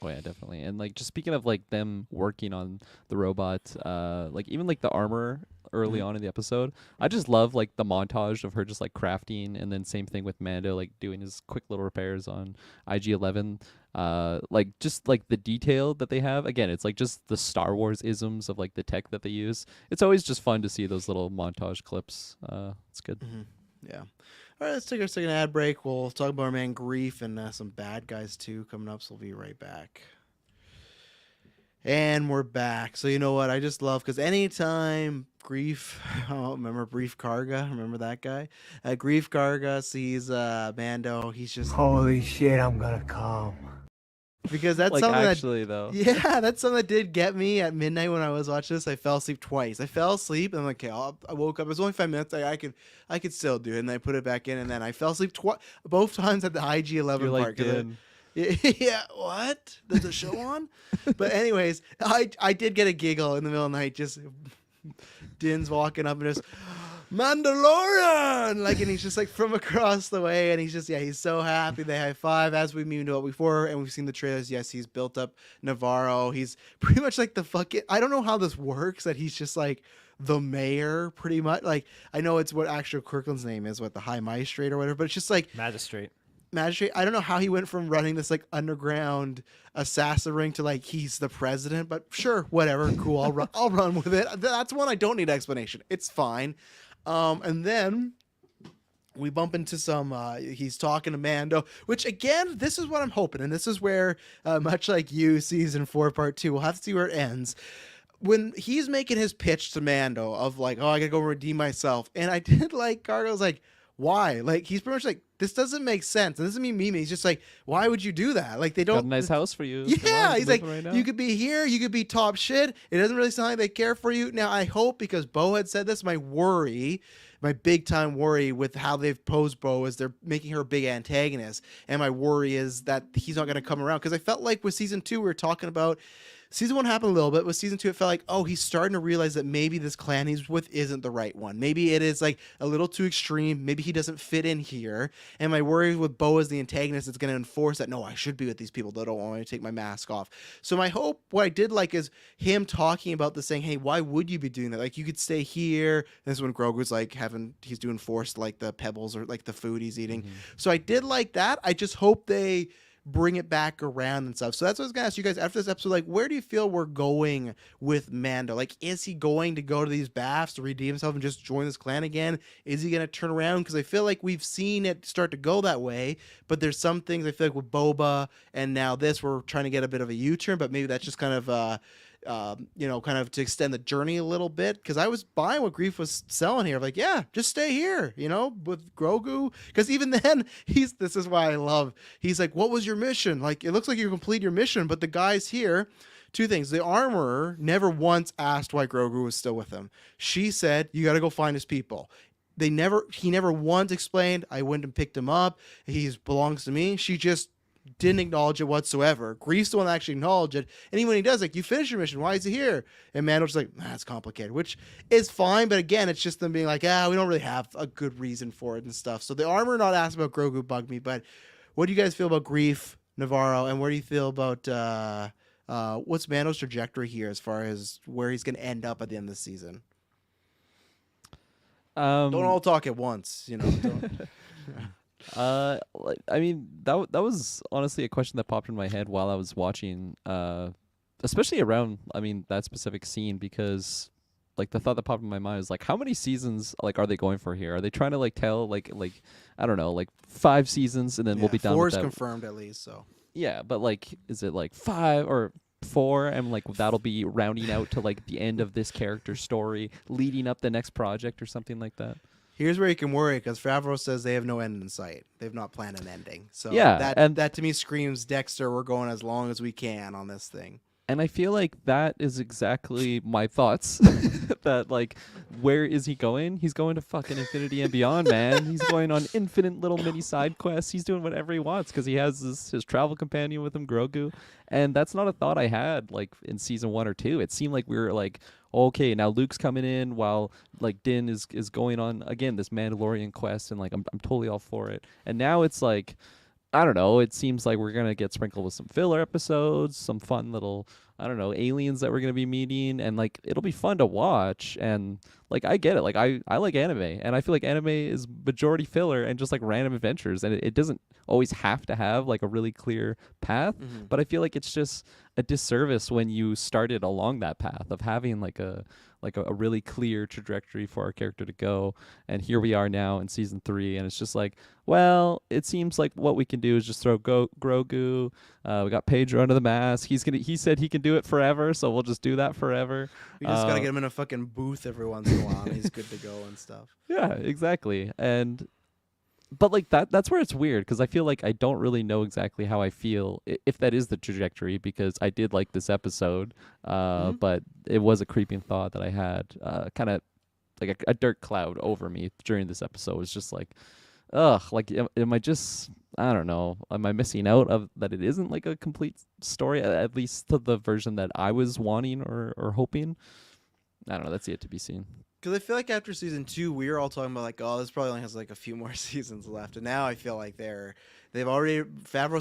Oh yeah, definitely. And like, just speaking of like them working on the robot, like even like the armor early on in the episode, I just love like the montage of her just like crafting, and then same thing with Mando like doing his quick little repairs on IG-11. Like just like the detail that they have. Again, it's like just the Star Wars isms of like the tech that they use. It's always just fun to see those little montage clips. It's good. Yeah. All right, let's take our second ad break. We'll talk about our man Grief and some bad guys too coming up. So we'll be right back. And we're back. So you know what? I just love, because anytime Grief, remember Brief Karga? Remember that guy? Grief Karga sees Mando. He's just, Holy shit, I'm gonna come. because that's Like something actually though. yeah, that's something that did get me at midnight when I was watching this. I fell asleep twice. I fell asleep and I'm like, okay, I woke up. It was only 5 minutes. I could still do it. And then I put it back in, and then I fell asleep both times at the IG-11 You're part. like, 'cause Din. yeah, what? There's a show on? But anyways, I did get a giggle in the middle of the night. Just Din's walking up and just, Mandalorian! Like, and he's just like from across the way, and he's just, yeah, he's so happy. They high five, as we knew it before, and we've seen the trailers. Yes, he's built up Navarro. He's pretty much like the fucking, I don't know how this works, that he's just like the mayor, pretty much. Like, I know it's what actual Kirklin's name is, what, the High Magistrate or whatever, but it's just like Magistrate. I don't know how he went from running this like underground assassin ring to like he's the president, but sure, whatever, cool. I'll run with it. That's one I don't need explanation. It's fine. And then we bump into some he's talking to Mando, which again, this is what I'm hoping, and this is where much like you, season 4 part 2, we'll have to see where it ends. When he's making his pitch to Mando of like, oh, I gotta go redeem myself, and I did like Cargo's like, why? Like, he's pretty much like, this doesn't make sense. And this doesn't mean me. He's just like, why would you do that? Like, they don't. Got a nice house for you. Come Yeah, on, he's like, right now. you could be here, you could be top shit. It doesn't really sound like they care for you. Now, I hope, because Bo had said this, my big time worry with how they've posed Bo is they're making her a big antagonist. And my worry is that he's not going to come around. Because I felt like with season 2, we were talking about, season 1 happened a little bit. With season 2, it felt like, oh, he's starting to realize that maybe this clan he's with isn't the right one. Maybe it is like a little too extreme. Maybe he doesn't fit in here. And my worry with Bo as the antagonist is going to enforce that, no, I should be with these people that don't want me to take my mask off. So my hope, what I did like, is him talking about this, saying, hey, why would you be doing that? Like, you could stay here. This is when Grogu's like he's doing forced, like the pebbles or like the food he's eating. Mm-hmm. So I did like that. I just hope they bring it back around and stuff. So that's what I was gonna ask you guys after this episode. Like, where do you feel we're going with Mando? Like, is he going to go to these baths to redeem himself and just join this clan again? Is he gonna turn around? Because I feel like we've seen it start to go that way, but there's some things I feel like with Boba and now this, we're trying to get a bit of a U-turn, but maybe that's just kind of kind of to extend the journey a little bit, because I was buying what Grief was selling here. Like, yeah, just stay here, with Grogu. Because even then, this is why I love, he's like, what was your mission? Like, it looks like you complete your mission, but the guys here, two things. The armorer never once asked why Grogu was still with him. She said, you got to go find his people. He never once explained, I went and picked him up, he belongs to me. She just didn't acknowledge it whatsoever. Grief's the one that actually acknowledged it. And even when he does, like, you finished your mission, why is he here? And Mando's like, that's complicated, which is fine. But again, it's just them being like, we don't really have a good reason for it and stuff. So the armor not asked about Grogu bugged me. But what do you guys feel about Grief, Navarro, and what do you feel about what's Mando's trajectory here as far as where he's going to end up at the end of the season? Don't all talk at once, Don't. I mean, that was honestly a question that popped in my head while I was watching, especially around, that specific scene, because like the thought that popped in my mind is like, how many seasons like are they going for here? Are they trying to like tell like I don't know, like 5 seasons and then we'll be done 4 with is that? confirmed at least, so. Yeah, but like, is it like 5 or 4 and like that'll be rounding out to like the end of this character story, leading up the next project or something like that? Here's where you can worry, because Favreau says they have no end in sight. They've not planned an ending. So yeah, that to me screams, Dexter, we're going as long as we can on this thing. And I feel like that is exactly my thoughts. That like, where is he going? He's going to fucking infinity and beyond, man. He's going on infinite little mini side quests. He's doing whatever he wants because he has his travel companion with him, Grogu. And that's not a thought I had like in season 1 or 2. It seemed like we were like, okay, now Luke's coming in while like Din is going on again this Mandalorian quest, and like I'm totally all for it. And now it's like, I don't know, it seems like we're gonna get sprinkled with some filler episodes, some fun little, I don't know, aliens that we're gonna be meeting, and like it'll be fun to watch. And like I get it, like I like anime, and I feel like anime is majority filler and just like random adventures, and it doesn't always have to have like a really clear path. Mm-hmm. But I feel like it's just a disservice when you started along that path of having like a really clear trajectory for our character to go. And here we are now in season 3, and it's just like, well, it seems like what we can do is just throw Grogu. We got Pedro under the mask. He said he can do it forever, so we'll just do that forever. We just gotta get him in a fucking booth every once in a while, and he's good to go and stuff. Yeah, exactly. But like that's where it's weird, because I feel like I don't really know exactly how I feel if that is the trajectory, because I did like this episode, but it was a creeping thought that I had, kind of like a dirt cloud over me during this episode. It's just like, ugh, like am I just, I don't know, am I missing out of that it isn't like a complete story, at least to the version that I was wanting or hoping? I don't know, that's yet to be seen. Because I feel like after season 2, we were all talking about like, oh, this probably only has like a few more seasons left, and now I feel like Favreau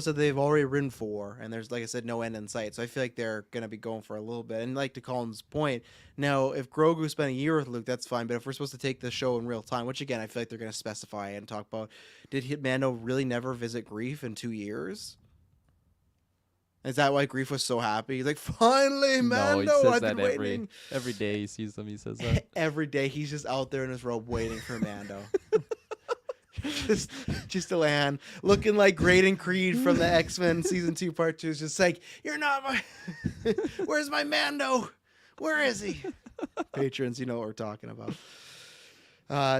said they've already written 4, and there's, like I said, no end in sight. So I feel like they're gonna be going for a little bit. And like to Colin's point, now if Grogu spent a year with Luke, that's fine. But if we're supposed to take the show in real time, which again I feel like they're gonna specify and talk about, did Mando really never visit Grief in 2 years? Is that why Grief was so happy? He's like, finally, Mando, No, he says I've that been waiting. every day he sees them, he says that. Every day he's just out there in his robe waiting for Mando. just a land looking like Graydon Creed from the X-Men season 2 part 2 is just like, you're not my where's my Mando, where is he? Patrons, you know what we're talking about.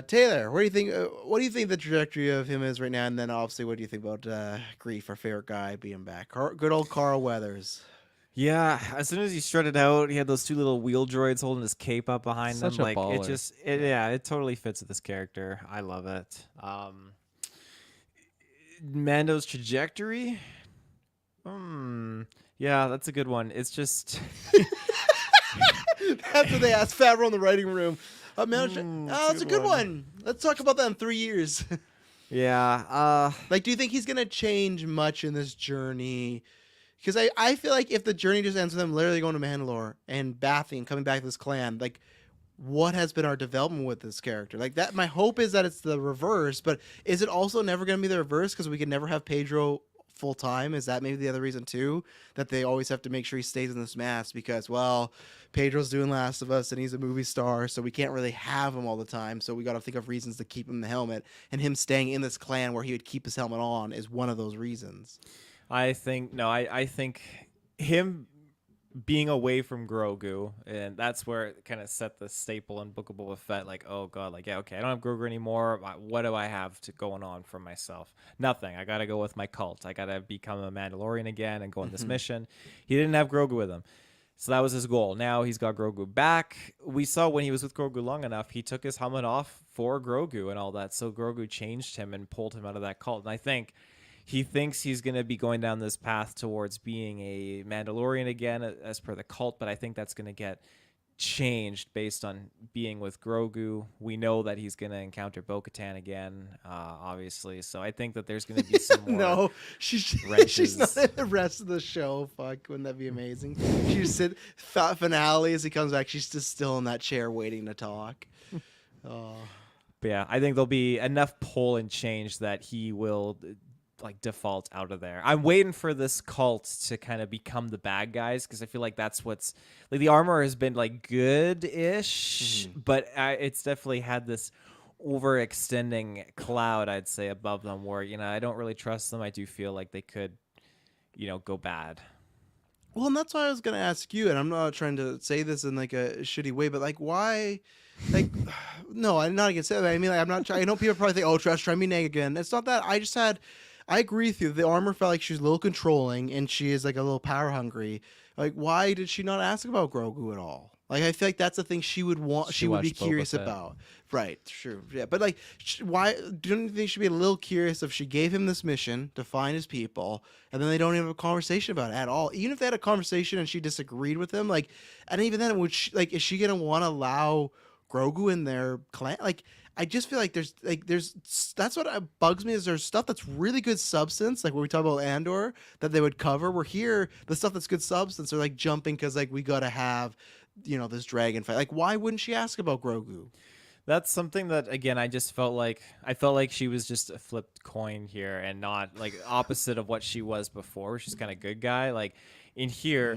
Taylor, what do you think the trajectory of him is right now, and then obviously what do you think about Grief, our favorite guy, being back? Good old Carl Weathers. Yeah, as soon as he strutted out, he had those 2 little wheel droids holding his cape up behind Such him. a Like baller. it totally fits with this character. I love it. Mando's trajectory. Yeah, that's a good one. It's just That's what they asked Favreau in the writing room. That's it's a good one. Let's talk about that in 3 years. yeah. Like, do you think he's gonna change much in this journey? Because I feel like if the journey just ends with him literally going to Mandalore and bathing and coming back to this clan, like, what has been our development with this character? Like that, my hope is that it's the reverse, but is it also never going to be the reverse because we can never have Pedro full time? Is that maybe the other reason too, that they always have to make sure he stays in this mask because, well, Pedro's doing Last of Us and he's a movie star, so we can't really have him all the time. So we got to think of reasons to keep him in the helmet, and him staying in this clan where he would keep his helmet on is one of those reasons. I think him being away from Grogu, and that's where it kind of set the staple in Book of Boba Fett. Like, oh god, like, yeah, okay, I don't have Grogu anymore. What do I have going on for myself? Nothing. I gotta go with my cult. I gotta become a Mandalorian again and go on this mission. He didn't have Grogu with him, so that was his goal. Now he's got Grogu back. We saw when he was with Grogu long enough, he took his helmet off for Grogu and all that. So Grogu changed him and pulled him out of that cult. And I think he thinks he's going to be going down this path towards being a Mandalorian again, as per the cult, but I think that's going to get changed based on being with Grogu. We know that he's going to encounter Bo-Katan again, obviously, so I think that there's going to be some more No, she's wrenches. not in the rest of the show. Fuck, wouldn't that be amazing? She just sit finale as he comes back. She's just still in that chair waiting to talk. Oh, But yeah, I think there'll be enough pull and change that he will like default out of there. I'm waiting for this cult to kind of become the bad guys because I feel like that's what's like the armor has been like good-ish, but it's definitely had this overextending cloud, I'd say, above them where, I don't really trust them. I do feel like they could, go bad. well, and that's why I was gonna ask you, and I'm not trying to say this in like a shitty way, but like, why? Like, no, I'm not against it. I mean, like, I'm not. I know people probably think, "Oh, try me neg again." It's not that. I agree with you. The armor felt like she was a little controlling, and she is like a little power hungry. Like, why did she not ask about Grogu at all? Like, I feel like that's the thing she would want. She would be watched Boba curious Fett. about. Right? True. Yeah, but like, why? Don't you think she'd be a little curious if she gave him this mission to find his people, and then they don't even have a conversation about it at all? Even if they had a conversation and she disagreed with him, like, and even then, would she, like, is she gonna want to allow Grogu in their clan? Like, I just feel like there's that's what bugs me is there's stuff that's really good substance, like when we talk about Andor, that they would cover. We're here, the stuff that's good substance are like jumping because like we gotta have, this dragon fight. Like, why wouldn't she ask about Grogu? That's something that, again, I felt like she was just a flipped coin here and not like opposite of what she was before. She's kind of good guy. Like in here,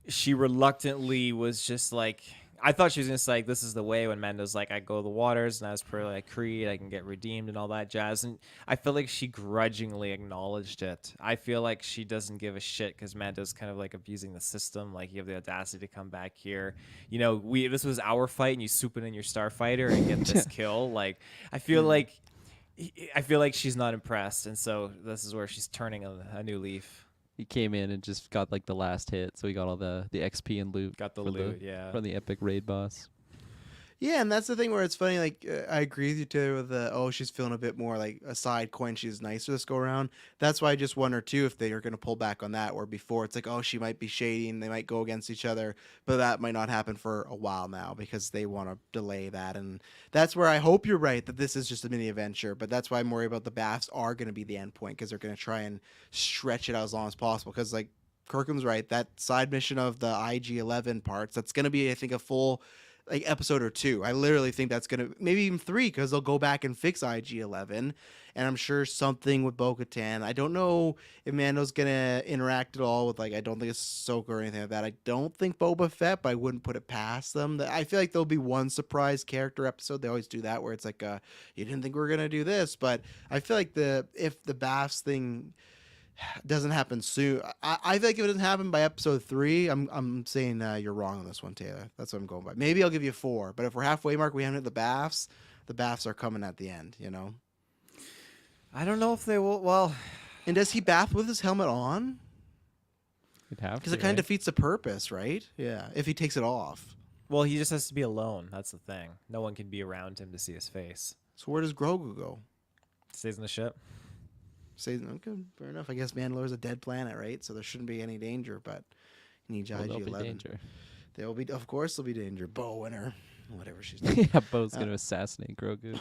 she reluctantly was just like, I thought she was gonna say like, this is the way, when Mando's like, I go the waters and as per like Creed, I can get redeemed and all that jazz. And I feel like she grudgingly acknowledged it. I feel like she doesn't give a shit because Mando's kind of like abusing the system. Like, you have the audacity to come back here. This was our fight and you swoop in your starfighter and get this kill. Like, I feel like she's not impressed, and so this is where she's turning a new leaf. He came in and just got like the last hit, so he got all the XP and loot. Got the for loot, yeah. from the epic raid boss. Yeah, and that's the thing where it's funny. Like, I agree with you too with the she's feeling a bit more like a side coin. She's nicer this go around. That's why I just wonder too if they are going to pull back on that. Where before it's like, she might be shady and they might go against each other, but that might not happen for a while now because they want to delay that. And that's where I hope you're right that this is just a mini adventure. But that's why I'm worried about the BAFs are going to be the end point because they're going to try and stretch it out as long as possible. Because like Kirklin's right, that side mission of the IG-11 parts, that's going to be, I think, a full like episode or two. I literally think that's gonna maybe even 3 because they'll go back and fix IG-11, and I'm sure something with Bo-Katan. I don't know if Mando's gonna interact at all with, like, I don't think it's Ahsoka or anything like that. I don't think Boba Fett, but I wouldn't put it past them. I feel like there'll be one surprise character episode. They always do that where it's like, you didn't think we were gonna do this, but I feel like if the BAFS thing doesn't happen soon. I feel like if it doesn't happen by episode 3, I'm saying you're wrong on this one, Taylor. That's what I'm going by. Maybe I'll give you 4, but if we're halfway mark, we haven't hit the BAFs are coming at the end, you know? I don't know if they will. Well, And does he bath with his helmet on? You'd have Because to, it kind of right? defeats the purpose, right? Yeah, if he takes it off. well, he just has to be alone. That's the thing. No one can be around him to see his face. So where does Grogu go? Stays in the ship. Say, okay, fair enough. I guess Mandalore's a dead planet, right? So there shouldn't be any danger, but you need Well, there'll be IG-11. danger. There will be, of course, there'll be danger. Bo and her, whatever she's doing. Yeah, Bo's gonna assassinate Grogu.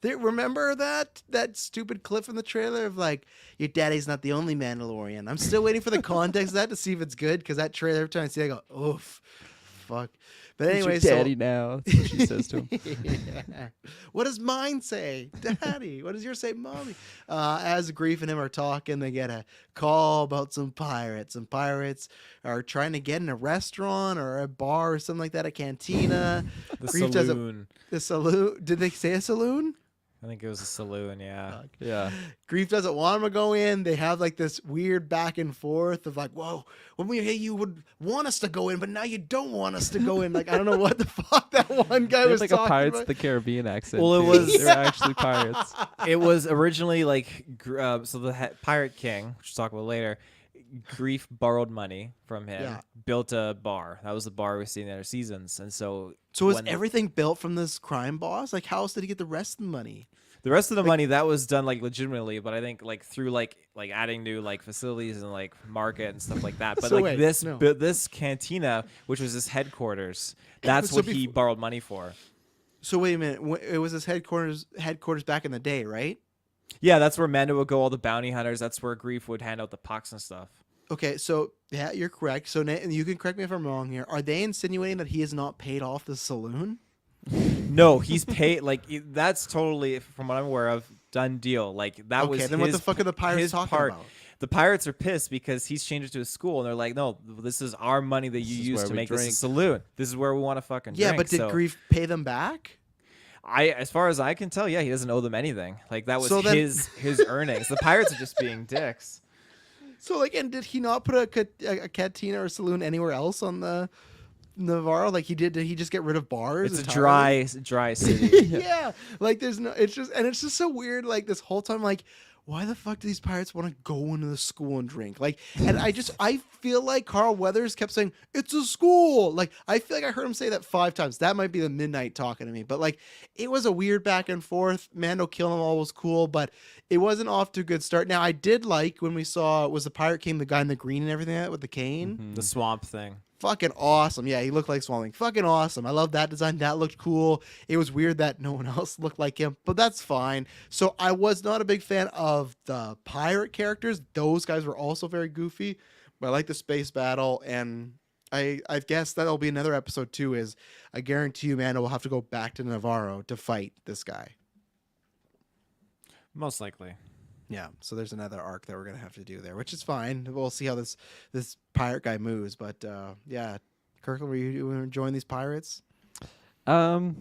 Remember that stupid clip from the trailer of like, your daddy's not the only Mandalorian. I'm still waiting for the context of that to see if it's good, because that trailer, every time I see it, I go, oof, fuck. But anyway, Who's your daddy now. That's what she says to him. Yeah. What does mine say? Daddy. What does yours say? Mommy. As Grief and him are talking, they get a call about some pirates. Some pirates are trying to get in a restaurant or a bar or something like that, a cantina. The Grief does saloon. The saloon. Did they say a saloon? I think it was a saloon, yeah. Yeah. Grief doesn't want him to go in. They have like this weird back and forth of like, whoa, when we were here, you would want us to go in, but now you don't want us to go in. Like, I don't know what the fuck that one guy They was had like a talking Pirates about. of the Caribbean accent. Well, it too. was- They were actually pirates. It was originally like, so the Pirate King, which we'll talk about later, Grief borrowed money from him, Yeah. built a bar. That was the bar we see in the other seasons. And so So was when everything built from this crime boss? Like, how else did he get the rest of the money? the rest of the money that was done like legitimately, but I think like through like adding new like facilities and like market and stuff like that. But So like wait, this no. this cantina, which was his headquarters, that's So what he before- borrowed money for. So wait a minute. It was his headquarters back in the day, right? Yeah, that's where Mando would go, all the bounty hunters. That's where Grief would hand out the pucks and stuff. Okay, so yeah, you're correct. So and you can correct me if I'm wrong here. Are they insinuating that he has not paid off the saloon? No, he's paid. Like that's totally, from what I'm aware of, done deal. Like that was. Okay, then what the his- fuck are the pirates his talking part. about? The pirates are pissed because he's changed it to a school, and they're like, "No, this is our money that you This is use where to we make this a drink." saloon. This is where we want to fucking Yeah, drink." but did So Grief pay them back? as far as I can tell, yeah, he doesn't owe them anything. Like that was So then- his earnings. The pirates are just being dicks. So like, and did he not put a cantina or a saloon anywhere else on the Navarro? Like he did he just get rid of bars? It's a entirely? dry city. Yeah, like there's no. It's just so weird. Like this whole time, like, why the fuck do these pirates want to go into the school and drink? Like, and I feel like Carl Weathers kept saying it's a school. Like, I feel like I heard him say that 5 times. That might be the midnight talking to me, but like, it was a weird back and forth. Mando killing them all was cool, but it wasn't off to a good start. Now, I did like when we saw was the Pirate King, the guy in the green and everything like that with the cane. The swamp thing. Fucking awesome. Yeah, he looked like Swamp Thing. Fucking awesome. I love that design. That looked cool. It was weird that no one else looked like him, but that's fine. So I was not a big fan of the pirate characters. Those guys were also very goofy, but I like the space battle, and I guess that'll be another episode too, is I guarantee you, man, we'll have to go back to Navarro to fight this guy. Most likely. Yeah, so there's another arc that we're gonna have to do there, which is fine. We'll see how this pirate guy moves, but yeah, Kirkland, were you enjoying these pirates? I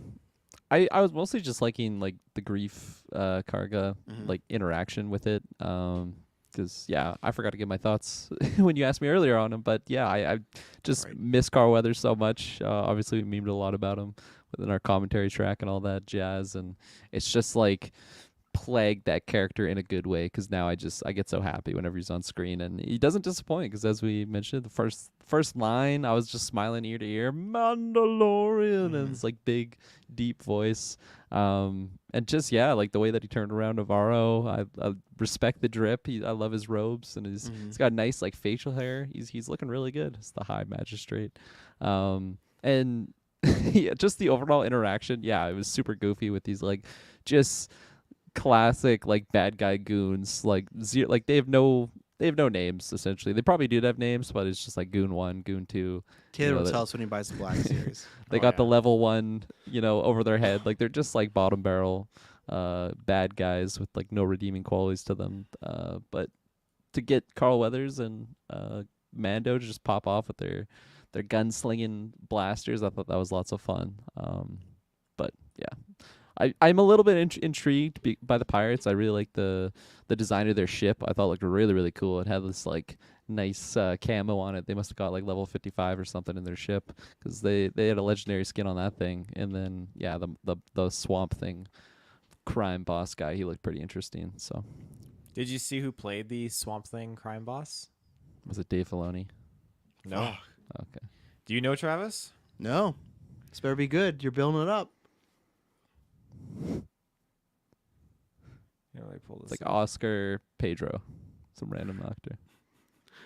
was mostly just liking like the Grief Karga Mhm. like interaction with it. Because yeah, I forgot to give my thoughts when you asked me earlier on him. But yeah, I just Right. miss Carl Weathers so much. Obviously, we memed a lot about him within our commentary track and all that jazz. And it's just like plagued that character in a good way, because now I get so happy whenever he's on screen, and he doesn't disappoint, because as we mentioned, the first line I was just smiling ear to ear, Mandalorian, and it's like big deep voice, and just yeah, like the way that he turned around Navarro. I respect the drip. I love his robes, and he's got nice like facial hair. He's looking really good. It's the High Magistrate, and yeah, just the overall interaction, yeah, it was super goofy with these like just classic like bad guy goons, like they have no they have no names essentially. They probably did have names, but it's just like Goon 1, Goon 2. Taylor will that- tell us when he buys the Black Series. They got the level 1, over their head. Like they're just like bottom barrel bad guys with like no redeeming qualities to them. But to get Carl Weathers and Mando to just pop off with their gunslinging blasters, I thought that was lots of fun. But yeah, I'm a little bit intrigued by the pirates. I really like the design of their ship. I thought it looked really, really cool. It had this like nice camo on it. They must have got like level 55 or something in their ship because they had a legendary skin on that thing. And then the swamp thing, crime boss guy, he looked pretty interesting. So Did you see who played the Swamp Thing crime boss? was it Dave Filoni? No. Okay. Do you know Travis? No. This better be good. You're building it up. Yeah, let me pull It's this like up. Oscar Pedro, some random actor.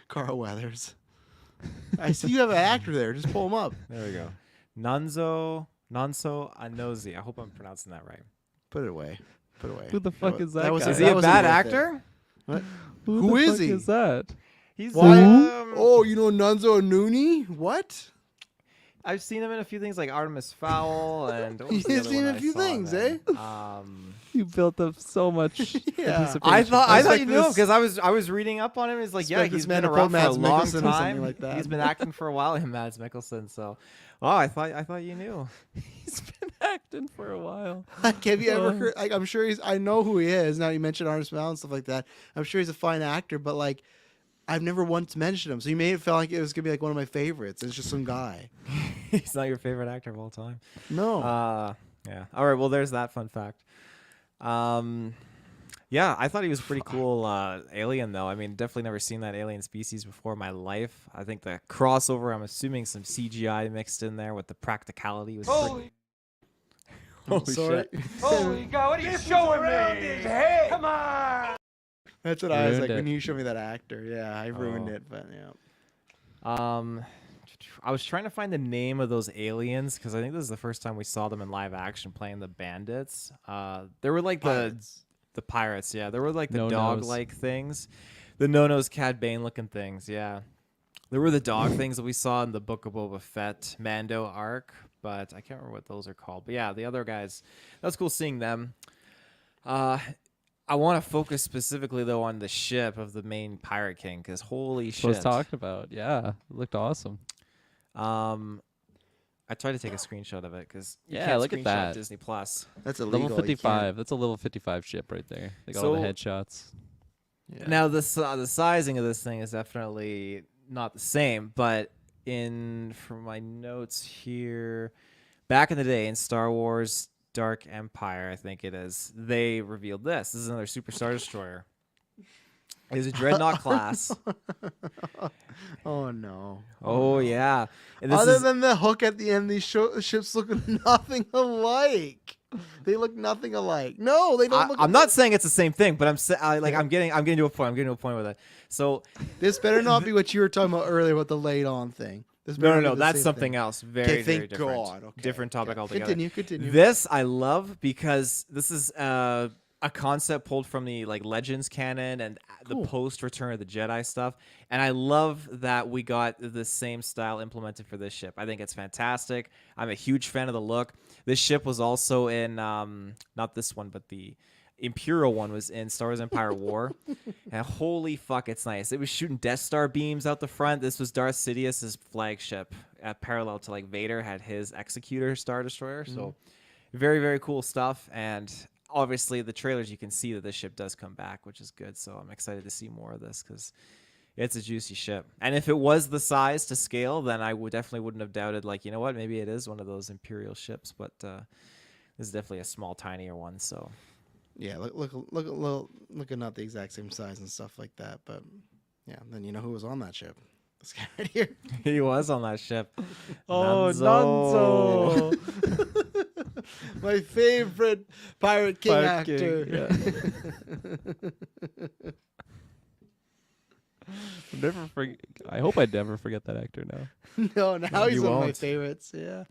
Carl Weathers. I see you have an actor there. Just pull him up. There we go. Nonso Anozi. I hope I'm pronouncing that right. Put it away. Put it away. Who the fuck is that guy? Is he a bad actor? What? Who Who the is fuck he? is that? He's Why? Oh, you know Nunzo Nooney? What? I've seen him in a few things like Artemis Fowl and what was You've the other seen one a I few saw things, then? You built up so much. Yeah. I thought you knew him this- because I was reading up on him. He's like, yeah, Expect he's this man been to pull around for a Mads long Mikkelsen or something time. like that. He's been acting for a while in Mads Mikkelsen. So, I thought you knew. He's been acting for a while. Like, have you ever heard? Like, I'm sure I know who he is. Now you mentioned Artemis Fowl and stuff like that. I'm sure he's a fine actor, but like, I've never once mentioned him. So you made it feel like it was gonna be like one of my favorites. It's just some guy. He's not your favorite actor of all time. No. Yeah. All right. Well, there's that fun fact. Yeah, I thought he was pretty cool alien, though. I mean, definitely never seen that alien species before in my life. I think the crossover, I'm assuming some CGI mixed in there with the practicality was Holy, Holy sorry. shit. holy God, what are you showing me? His head. Come on. That's what I was Ruined like it. when you showed me that actor. Yeah, I ruined Oh. it, but yeah. I was trying to find the name of those aliens because I think this is the first time we saw them in live action playing the bandits. They were like the pirates, yeah. They were like the No-nos. dog-like things, the no-nos, Cad Bane-looking things, yeah. There were the dog things that we saw in the Book of Boba Fett Mando arc, but I can't remember what those are called. But yeah, the other guys, that was cool seeing them. I want to focus specifically though on the ship of the main pirate king because holy That's what I was shit! talking about. Yeah, it looked awesome. I tried to take a screenshot of it because Yeah, look at that. Disney Plus. That's illegal. Level You can't- 55. That's a level 55 ship right there. They got all the So- headshots. Yeah. Now the sizing of this thing is definitely not the same, but from my notes here, back in the day in Star Wars Dark Empire, I think it is, they revealed this. This is another Super Star Destroyer. It is a Dreadnought class. Oh no. Oh yeah. And this Other is, than the hook at the end, these ships look nothing alike. They look nothing alike. No, they don't look. I'm not saying it's the same thing, but I'm getting to a point. I'm getting to a point with it. So This better not be what you were talking about earlier about the laid on thing. This better no, be the that's same something thing. else. Very, Okay, very thank different. God. Okay, Different topic okay. altogether. Continue. This I love because this is a concept pulled from the like Legends canon and the post Return of the Jedi stuff, and I love that we got the same style implemented for this ship. I think it's fantastic. I'm a huge fan of the look. This ship was also in not this one, but the Imperial one was in Star Wars Empire War, and holy fuck, it's nice. It was shooting Death Star beams out the front. This was Darth Sidious's flagship, parallel to like Vader had his Executor Star Destroyer. So very, very cool stuff. And obviously, the trailers you can see that this ship does come back, which is good. So I'm excited to see more of this because it's a juicy ship. And if it was the size to scale, then I definitely wouldn't have doubted. Like, you know what? Maybe it is one of those Imperial ships, but this is definitely a small, tinier one. So. Yeah, look, not the exact same size and stuff like that, but yeah. Then you know who was on that ship? This guy right here. He was on that ship. Oh, Nunzo. Nunzo. My favorite Pirate King Pirate King, actor. I hope I never forget that actor now. No, now he's You one of my won't. favorites. Yeah.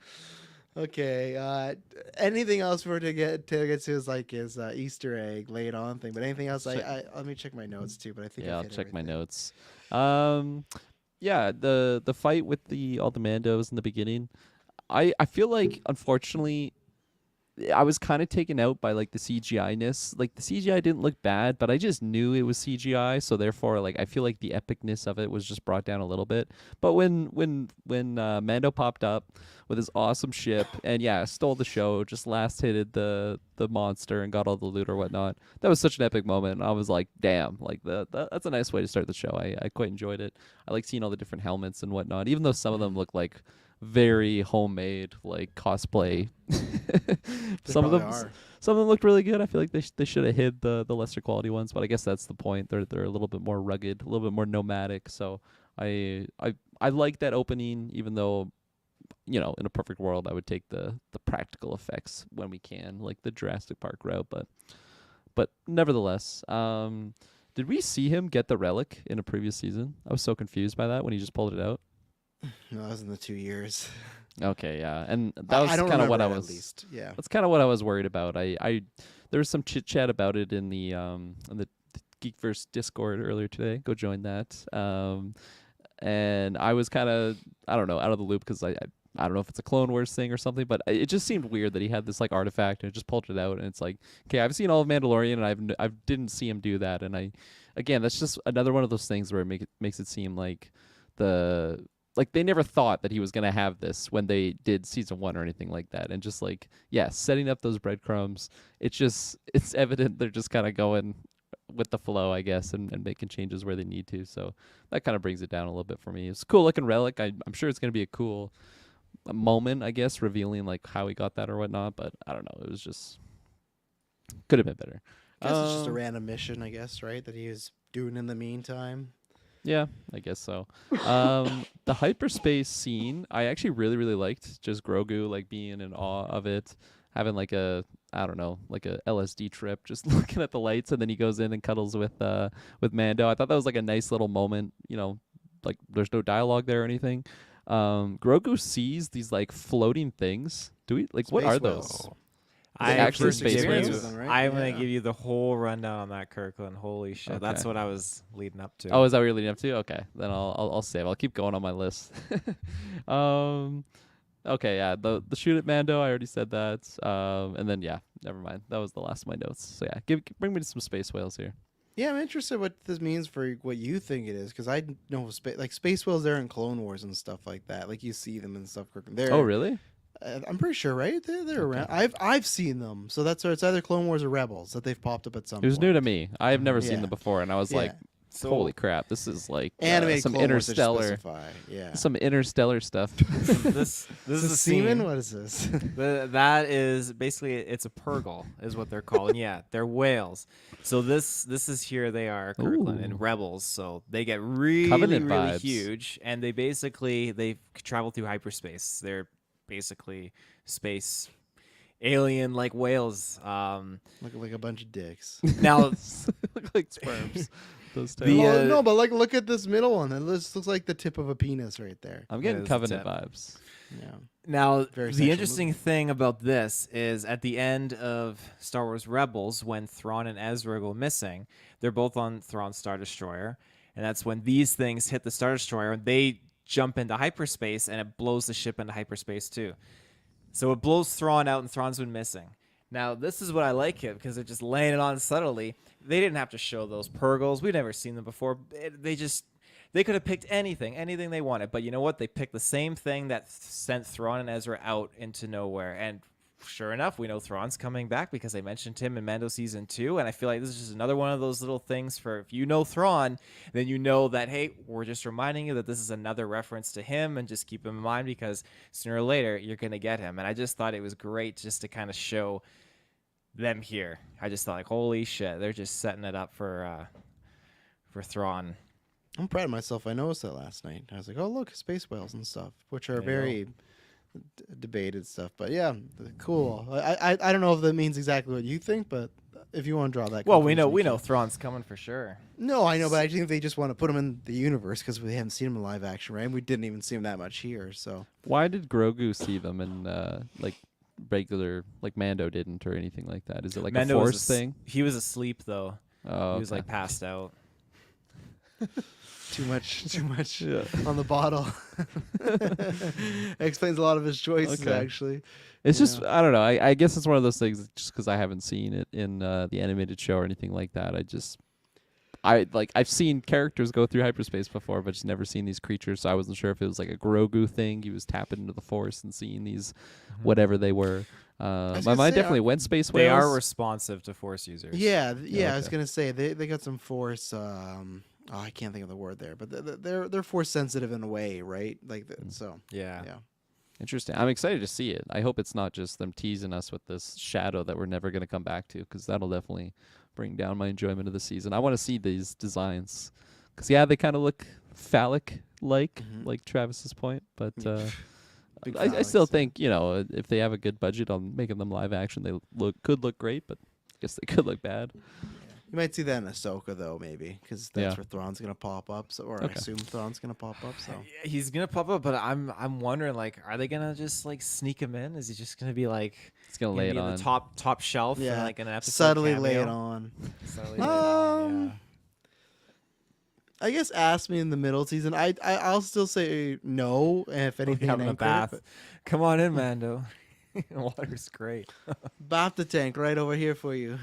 Okay. Anything else for to get to is like his Easter egg laid on thing. But anything else? I let me check my notes too. But I think Yeah, I've I'll hit check my everything. notes. Yeah, the fight with all the Mandos in the beginning. I feel like unfortunately I was kind of taken out by like the CGI-ness. Like the CGI didn't look bad, but I just knew it was CGI, so therefore like I feel like the epicness of it was just brought down a little bit. But when Mando popped up with his awesome ship and yeah, stole the show, just last hitted the monster and got all the loot or whatnot. That was such an epic moment. I was like, damn, like that's a nice way to start the show. I quite enjoyed it. I like seeing all the different helmets and whatnot, even though some of them look like very homemade, like cosplay. They some of probably them, are. some of them looked really good. I feel like they should have hid the lesser quality ones, but I guess that's the point. They're a little bit more rugged, a little bit more nomadic. So I like that opening, even though in a perfect world I would take the practical effects when we can, like the Jurassic Park route. But nevertheless, did we see him get the relic in a previous season? I was so confused by that when he just pulled it out. No, that was in the 2 years. Okay, yeah, and that was I don't kind of what I remember it, was. at least. Yeah. That's kind of what I was worried about. There was some chit chat about it in the GeekVerse Discord earlier today. Go join that. And I was kind of I don't know out of the loop because I don't know if it's a Clone Wars thing or something, but it just seemed weird that he had this like artifact and it just pulled it out and it's like, okay, I've seen all of Mandalorian and I didn't see him do that, and again that's just another one of those things where makes it seem like they never thought that he was gonna have this when they did season 1 or anything like that, and just like setting up those breadcrumbs. It's evident they're just kind of going with the flow, I guess, and making changes where they need to. So that kind of brings it down a little bit for me. It's a cool looking relic. I'm sure it's gonna be a cool moment, I guess, revealing like how he got that or whatnot. But I don't know. It was just could have been better. I guess it's just a random mission, I guess, right? That he was doing in the meantime. Yeah, I guess so. The hyperspace scene, I actually really, really liked. Just Grogu like being in awe of it, having like a like a LSD trip, just looking at the lights, and then he goes in and cuddles with Mando. I thought that was like a nice little moment. Like there's no dialogue there or anything. Grogu sees these like floating things. Do we like what Space are whales. those? I actually first space experience whales? with them, right? I'm Yeah. gonna give you the whole rundown on that, Kirkland. Holy shit, that's Okay. what I was leading up to. Oh, is that what you're leading up to? Okay, then I'll save. I'll keep going on my list. Okay, yeah, the shoot at Mando, I already said that. And then yeah, never mind. That was the last of my notes. So yeah, bring me to some space whales here. Yeah, I'm interested what this means for what you think it is, because I know space whales there in Clone Wars and stuff like that. Like you see them and stuff. They're, Oh, really? I'm pretty sure, right? They're around. I've seen them, so it's either Clone Wars or Rebels that they've popped up at some. It was point. new to me. I have never seen Yeah. them before, and I was like, So- holy crap, this is like Animated some Clone Wars, they just interstellar, specify. Yeah. some interstellar stuff. this Is is this a semen? scene. What is this? That is basically it's a purgle is what they're called. And yeah, they're whales. So this is here they are, Kirkland, Ooh. and rebels. So they get really Covenant really vibes. huge, and they travel through hyperspace. They're basically space alien like whales. Look like a bunch of dicks. Now Look like sperms. Those The, two. Well, no, but look at this middle one. It looks like the tip of a penis right there. I'm getting is the Covenant tip. vibes. Yeah. Now, Very the sexual interesting movie. thing about this is at the end of Star Wars Rebels, when Thrawn and Ezra go missing, they're both on Thrawn's Star Destroyer, and that's when these things hit the Star Destroyer, and they jump into hyperspace, and it blows the ship into hyperspace too. So it blows Thrawn out, and Thrawn's been missing. Now, this is what I like it, because they're just laying it on subtly. They didn't have to show those Purgles. We'd never seen them before. They could have picked anything they wanted. But you know what? They picked the same thing that sent Thrawn and Ezra out into nowhere. And sure enough, we know Thrawn's coming back because they mentioned him in Mando Season 2. And I feel like this is just another one of those little things for if you know Thrawn, then you know that, hey, we're just reminding you that this is another reference to him, and just keep him in mind because sooner or later you're going to get him. And I just thought it was great just to kind of show them here. I just thought, like, holy shit, they're just setting it up for Thrawn. I'm proud of myself. I noticed that last night. I was like, oh, look, space whales and stuff, which are There you very debated stuff. But yeah, cool. I don't know if that means exactly what you think, but if you want to draw that. Well, we conclusion, know you can. Thrawn's coming for sure. No, I know, but I think they just want to put him in the universe because we haven't seen him in live action, right? And we didn't even see him that much here, so. Why did Grogu see them and like regular like Mando didn't or anything like that? Is it like Mando a was Force thing? He was asleep though. Oh, He was okay. like passed out. Too much Yeah. on the bottle. Explains a lot of his choices, Okay. actually. It's just Yeah. I don't know. I guess it's one of those things just because I haven't seen it in the animated show or anything like that. I've seen characters go through hyperspace before, but just never seen these creatures. So I wasn't sure if it was like a Grogu thing. He was tapping into the Force and seeing these whatever they were. was My gonna mind say, definitely went space whales. They are responsive to Force users. Yeah, I was okay. gonna say they got some Force. I can't think of the word there, but they're Force sensitive in a way, right? Like so. Yeah. Yeah. Interesting. I'm excited to see it. I hope it's not just them teasing us with this shadow that we're never going to come back to, because that'll definitely bring down my enjoyment of the season. I want to see these designs, because they kind of look phallic-like, like Travis's point. But Big I still phallics, think if they have a good budget on making them live action, they could look great, but I guess they could look bad. You might see that in Ahsoka though, maybe, because that's Yeah. where Thrawn's gonna pop up. So, or I Okay. assume Thrawn's gonna pop up. So. Yeah, he's gonna pop up, but I'm wondering, like, are they gonna just like sneak him in? Is he just gonna be like It's gonna lay it be in on. the top shelf? Yeah, in, like an episode subtly lay cameo? it on. Subtly lay it on, yeah. I guess ask me in the middle season. I'll still say no. If anything, Having a anchor, bath. but Come on in, Mando. Water's great. bath the tank right over here for you.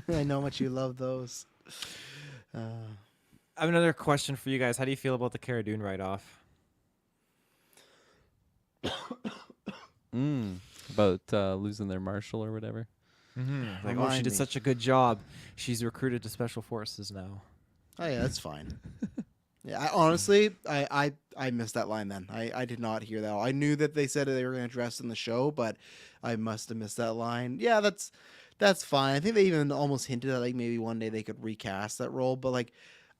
I know how much you love those. I have another question for you guys. How do you feel about the Cara Dune write-off? About losing their marshal or whatever. Like, she Remind did me. such a good job. She's recruited to Special Forces now. Oh yeah, that's fine. Yeah, honestly, I missed that line then. I did not hear that. I knew that they said they were going to address it in the show, but I must have missed that line. Yeah, that's fine. I think they even almost hinted at like maybe one day they could recast that role, but like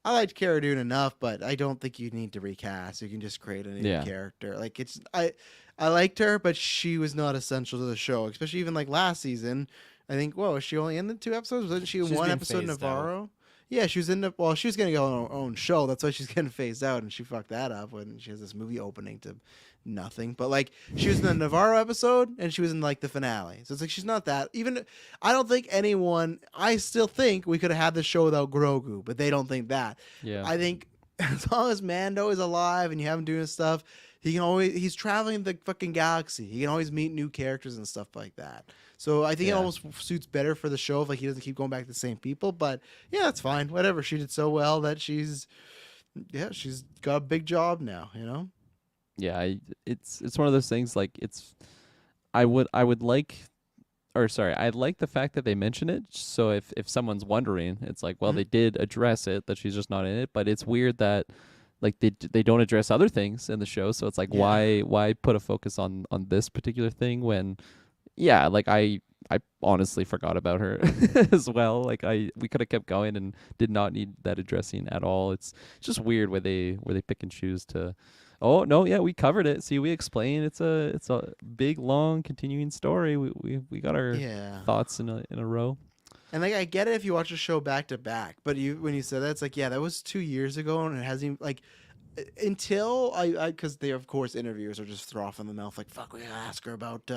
I liked Cara Dune enough, but I don't think you need to recast. You can just create a new Yeah. character. Like I liked her, but she was not essential to the show, especially even like last season. I think, was she only in the 2 episodes? Wasn't she in She's one being episode, phased Navarro? Yeah, she was in she was going to go on her own show. That's why she's getting phased out, and she fucked that up when she has this movie opening to nothing. But like, she was in the Navarro episode, and she was in like the finale. So it's like she's not that. Even I don't think anyone. I still think we could have had the show without Grogu, but they don't think that. Yeah. I think as long as Mando is alive and you have him doing stuff, he's traveling the fucking galaxy. He can always meet new characters and stuff like that. So I think it Yeah. almost suits better for the show if like he doesn't keep going back to the same people. But yeah, that's fine. Whatever. She did so well that she's got a big job now. You know. Yeah, it's one of those things. Like I would like, or sorry, I like the fact that they mention it. So if someone's wondering, it's like, well, they did address it that she's just not in it. But it's weird that like they don't address other things in the show. So it's like, Yeah. why put a focus on this particular thing when, yeah, like I honestly forgot about her as well. Like we could have kept going and did not need that addressing at all. It's just weird where they pick and choose to. Oh no, yeah, we covered it. See, we explained it's a big, long, continuing story. We got our thoughts in a row. And like I get it if you watch a show back to back, but when you said that, it's like, yeah, that was 2 years ago, and it hasn't even like until I because they of course interviewers are just throw off in the mouth like, fuck, we gotta ask her about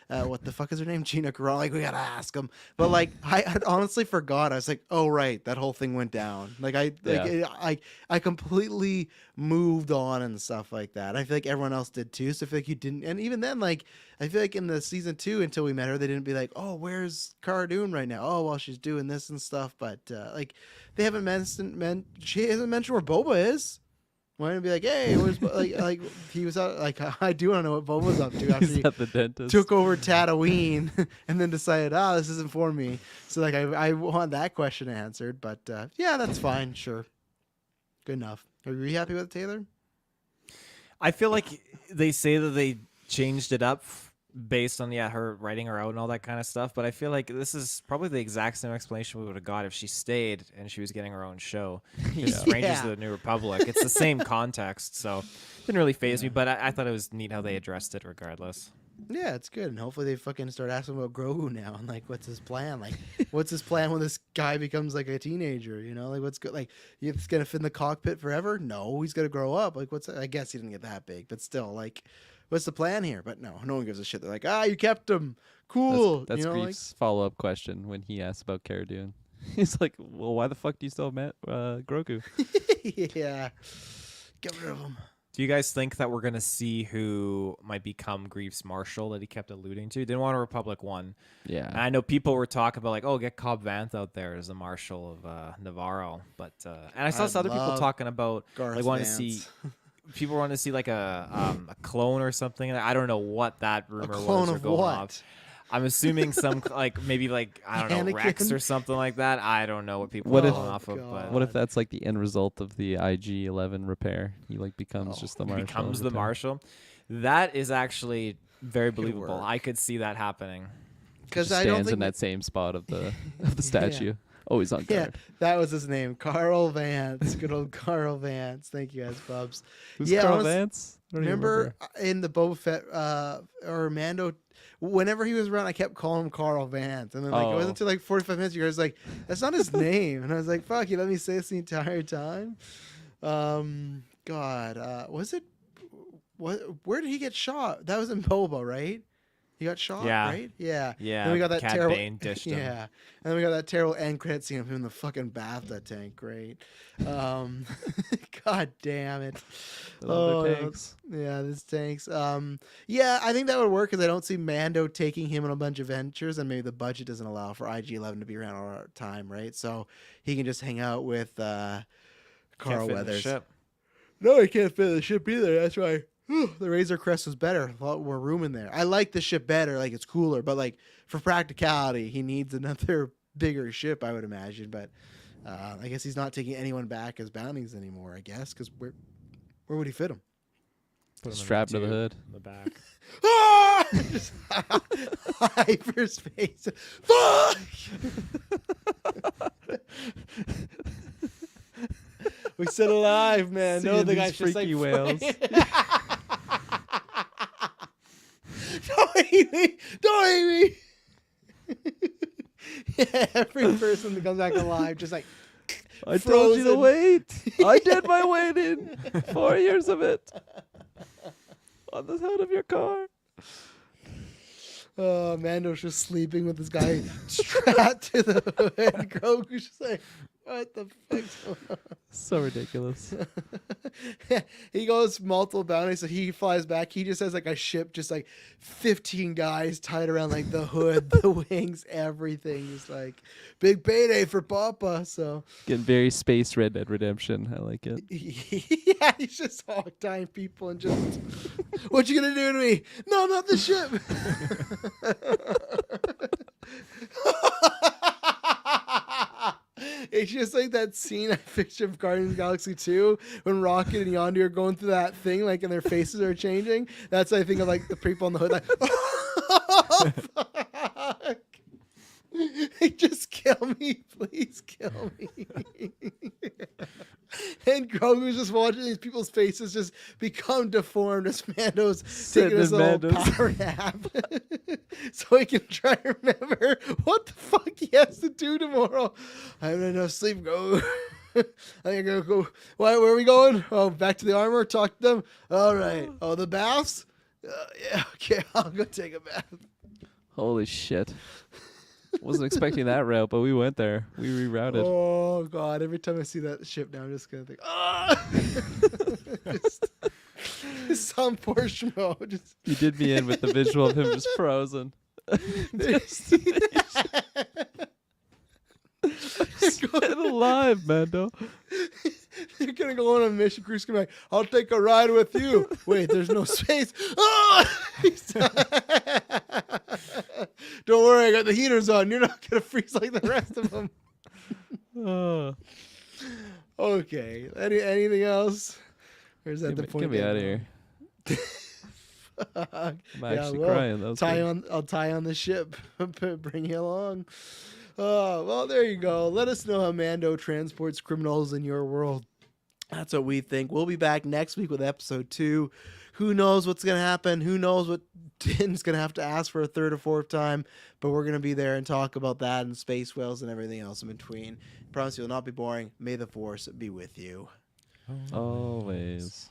what the fuck is her name, Gina Carano, like we gotta ask them. But like I had honestly forgot. I was like, oh right, that whole thing went down. Like I completely moved on and stuff like that. I feel like everyone else did too. So I feel like you didn't, and even then, like I feel like in the season 2 until we met her, they didn't be like, oh, where's Cara Dune right now? Oh, well, she's doing this and stuff. But like they haven't she hasn't mentioned where Boba is. Why don't be like, hey, where's like he was out, like I do want to know what Boba was up to after He's he at the dentist. took over Tatooine and then decided, this isn't for me. So like I want that question answered. But yeah, that's fine, sure, good enough. Are you happy with it, Taylor? I feel like they say that they changed it up based on her writing her out and all that kind of stuff, but I feel like this is probably the exact same explanation we would have got if she stayed and she was getting her own show. Just Rangers of the New Republic. It's the same context, so it didn't really faze me, but I thought it was neat how they addressed it regardless. Yeah, it's good, and hopefully they fucking start asking about Grogu now, and like, what's his plan? Like, what's his plan when this guy becomes like a teenager? You know, like what's good? Like, he's gonna fit in the cockpit forever? No, he's gonna grow up. Like, what's? I guess he didn't get that big, but still, like, what's the plan here? But no one gives a shit. They're like, you kept him, cool. That's you know, Grief's follow-up question when he asks about Cara Dune. He's like, well, why the fuck do you still have Grogu? like, yeah, get rid of him. Do you guys think that we're gonna see who might become Grief's marshal that he kept alluding to? Didn't want a Republic one. Yeah. And I know people were talking about like, oh, get Cobb Vanth out there as the marshal of Navarro, but and I saw I'd some other people love talking about Garth like wanting to Vance. see people want to see like a clone or something. I don't know what that rumor clone was or of going what? off. I'm assuming some like maybe like I don't know Rex Anakin? or something like that. I don't know what people What are if- going off of, but What if that's like the end result of the IG-11 repair? He like becomes just the marshal. becomes of the repair. marshal? That is actually very believable. work. I could see that happening. Because Just I don't stands think in that same spot of the statue. Always on Yeah, guard. that was his name, Carl Vance. Good old Carl Vance. Thank you guys, Bubs. Who's Yeah, Carl honest- Vance? I don't even Remember in the Boba Fett or Mando, whenever he was around, I kept calling him Carl Vance, and then like it Oh. wasn't until like 45 minutes. You guys like, that's not his name, and I was like, fuck, you let me say this the entire time. God, was it? What? Where did he get shot? That was in Boba, right? He got shot, Yeah. right? Yeah. Yeah, Then we got that Cad terrible. Bane dished him. Yeah. And then we got that terrible end credit scene of him in the fucking bathtub tank. Great. God damn it. I love their no. tanks. Yeah, this tanks. Yeah, I think that would work because I don't see Mando taking him on a bunch of ventures, and maybe the budget doesn't allow for IG-11 to be around all the time, right? So he can just hang out with Can't Carl fit in the Weathers. ship. No, he can't fit in the ship either. That's why the Razor Crest was better. A lot more room in there. I like the ship better, like it's cooler, but like for practicality, he needs another bigger ship, I would imagine. But I guess he's not taking anyone back as bounties anymore. I guess because where would he fit him? Put him in Strapped to the tube hood. in the back. Just hyperspace. Fuck! We still alive, man. No, Seeing the these guy's just like freaky whales. Don't hate me! Don't hate me! Yeah, every person that comes back alive, just like I told you to frozen. wait. I did my waiting. 4 years of it. On the hood of your car. Oh, Mando's just sleeping with this guy strapped to the hood. Grogu's just like, what the fuck's going on? So ridiculous. He goes multiple bounties, so he flies back. He just has like a ship, just like 15 guys tied around like the hood, the wings, everything. He's like, big payday for Papa. So Getting very space Red Dead Redemption. I like it. yeah, he's just hog tying people and just, what you gonna do to me? No, not the ship. It's just like that scene I picture of Guardians of the Galaxy 2 when Rocket and Yondu are going through that thing, like, and their faces are changing. That's what I think of, like, the people on the hood, like, oh, fuck. Just kill me, please kill me. And Grogu's just watching these people's faces just become deformed as Mando's Sitting taking his in little Mando's. power nap. So he can try to remember what the fuck he has to do tomorrow. I haven't had enough sleep, Grogu. I think I'm gonna go. Where are we going? Oh, back to the armor. Talk to them. All right. Oh, the baths. Yeah. Okay. I'll go take a bath. Holy shit. Wasn't expecting that route, but we went there. We rerouted. Oh God! Every time I see that ship now, I'm just gonna think, ah, just some poor schmo. Just You did me in with the visual of him just frozen. Get alive, Mando. You're gonna go on a mission. Crew's gonna be like, I'll take a ride with you. Wait, there's no space. Ah! Don't worry, I got the heaters on. You're not gonna freeze like the rest of them. Oh. Okay. Anything else? Or is that the point? Get me out of here. Fuck. I'm Yeah, actually well, crying. That was good. I'll tie on the ship. Bring you along. Oh, well, there you go. Let us know how Mando transports criminals in your world. That's what we think. We'll be back next week with episode 2. Who knows what's going to happen? Who knows what Tim's going to have to ask for a third or fourth time? But we're going to be there and talk about that and space whales and everything else in between. Promise you will not be boring. May the Force be with you. Always.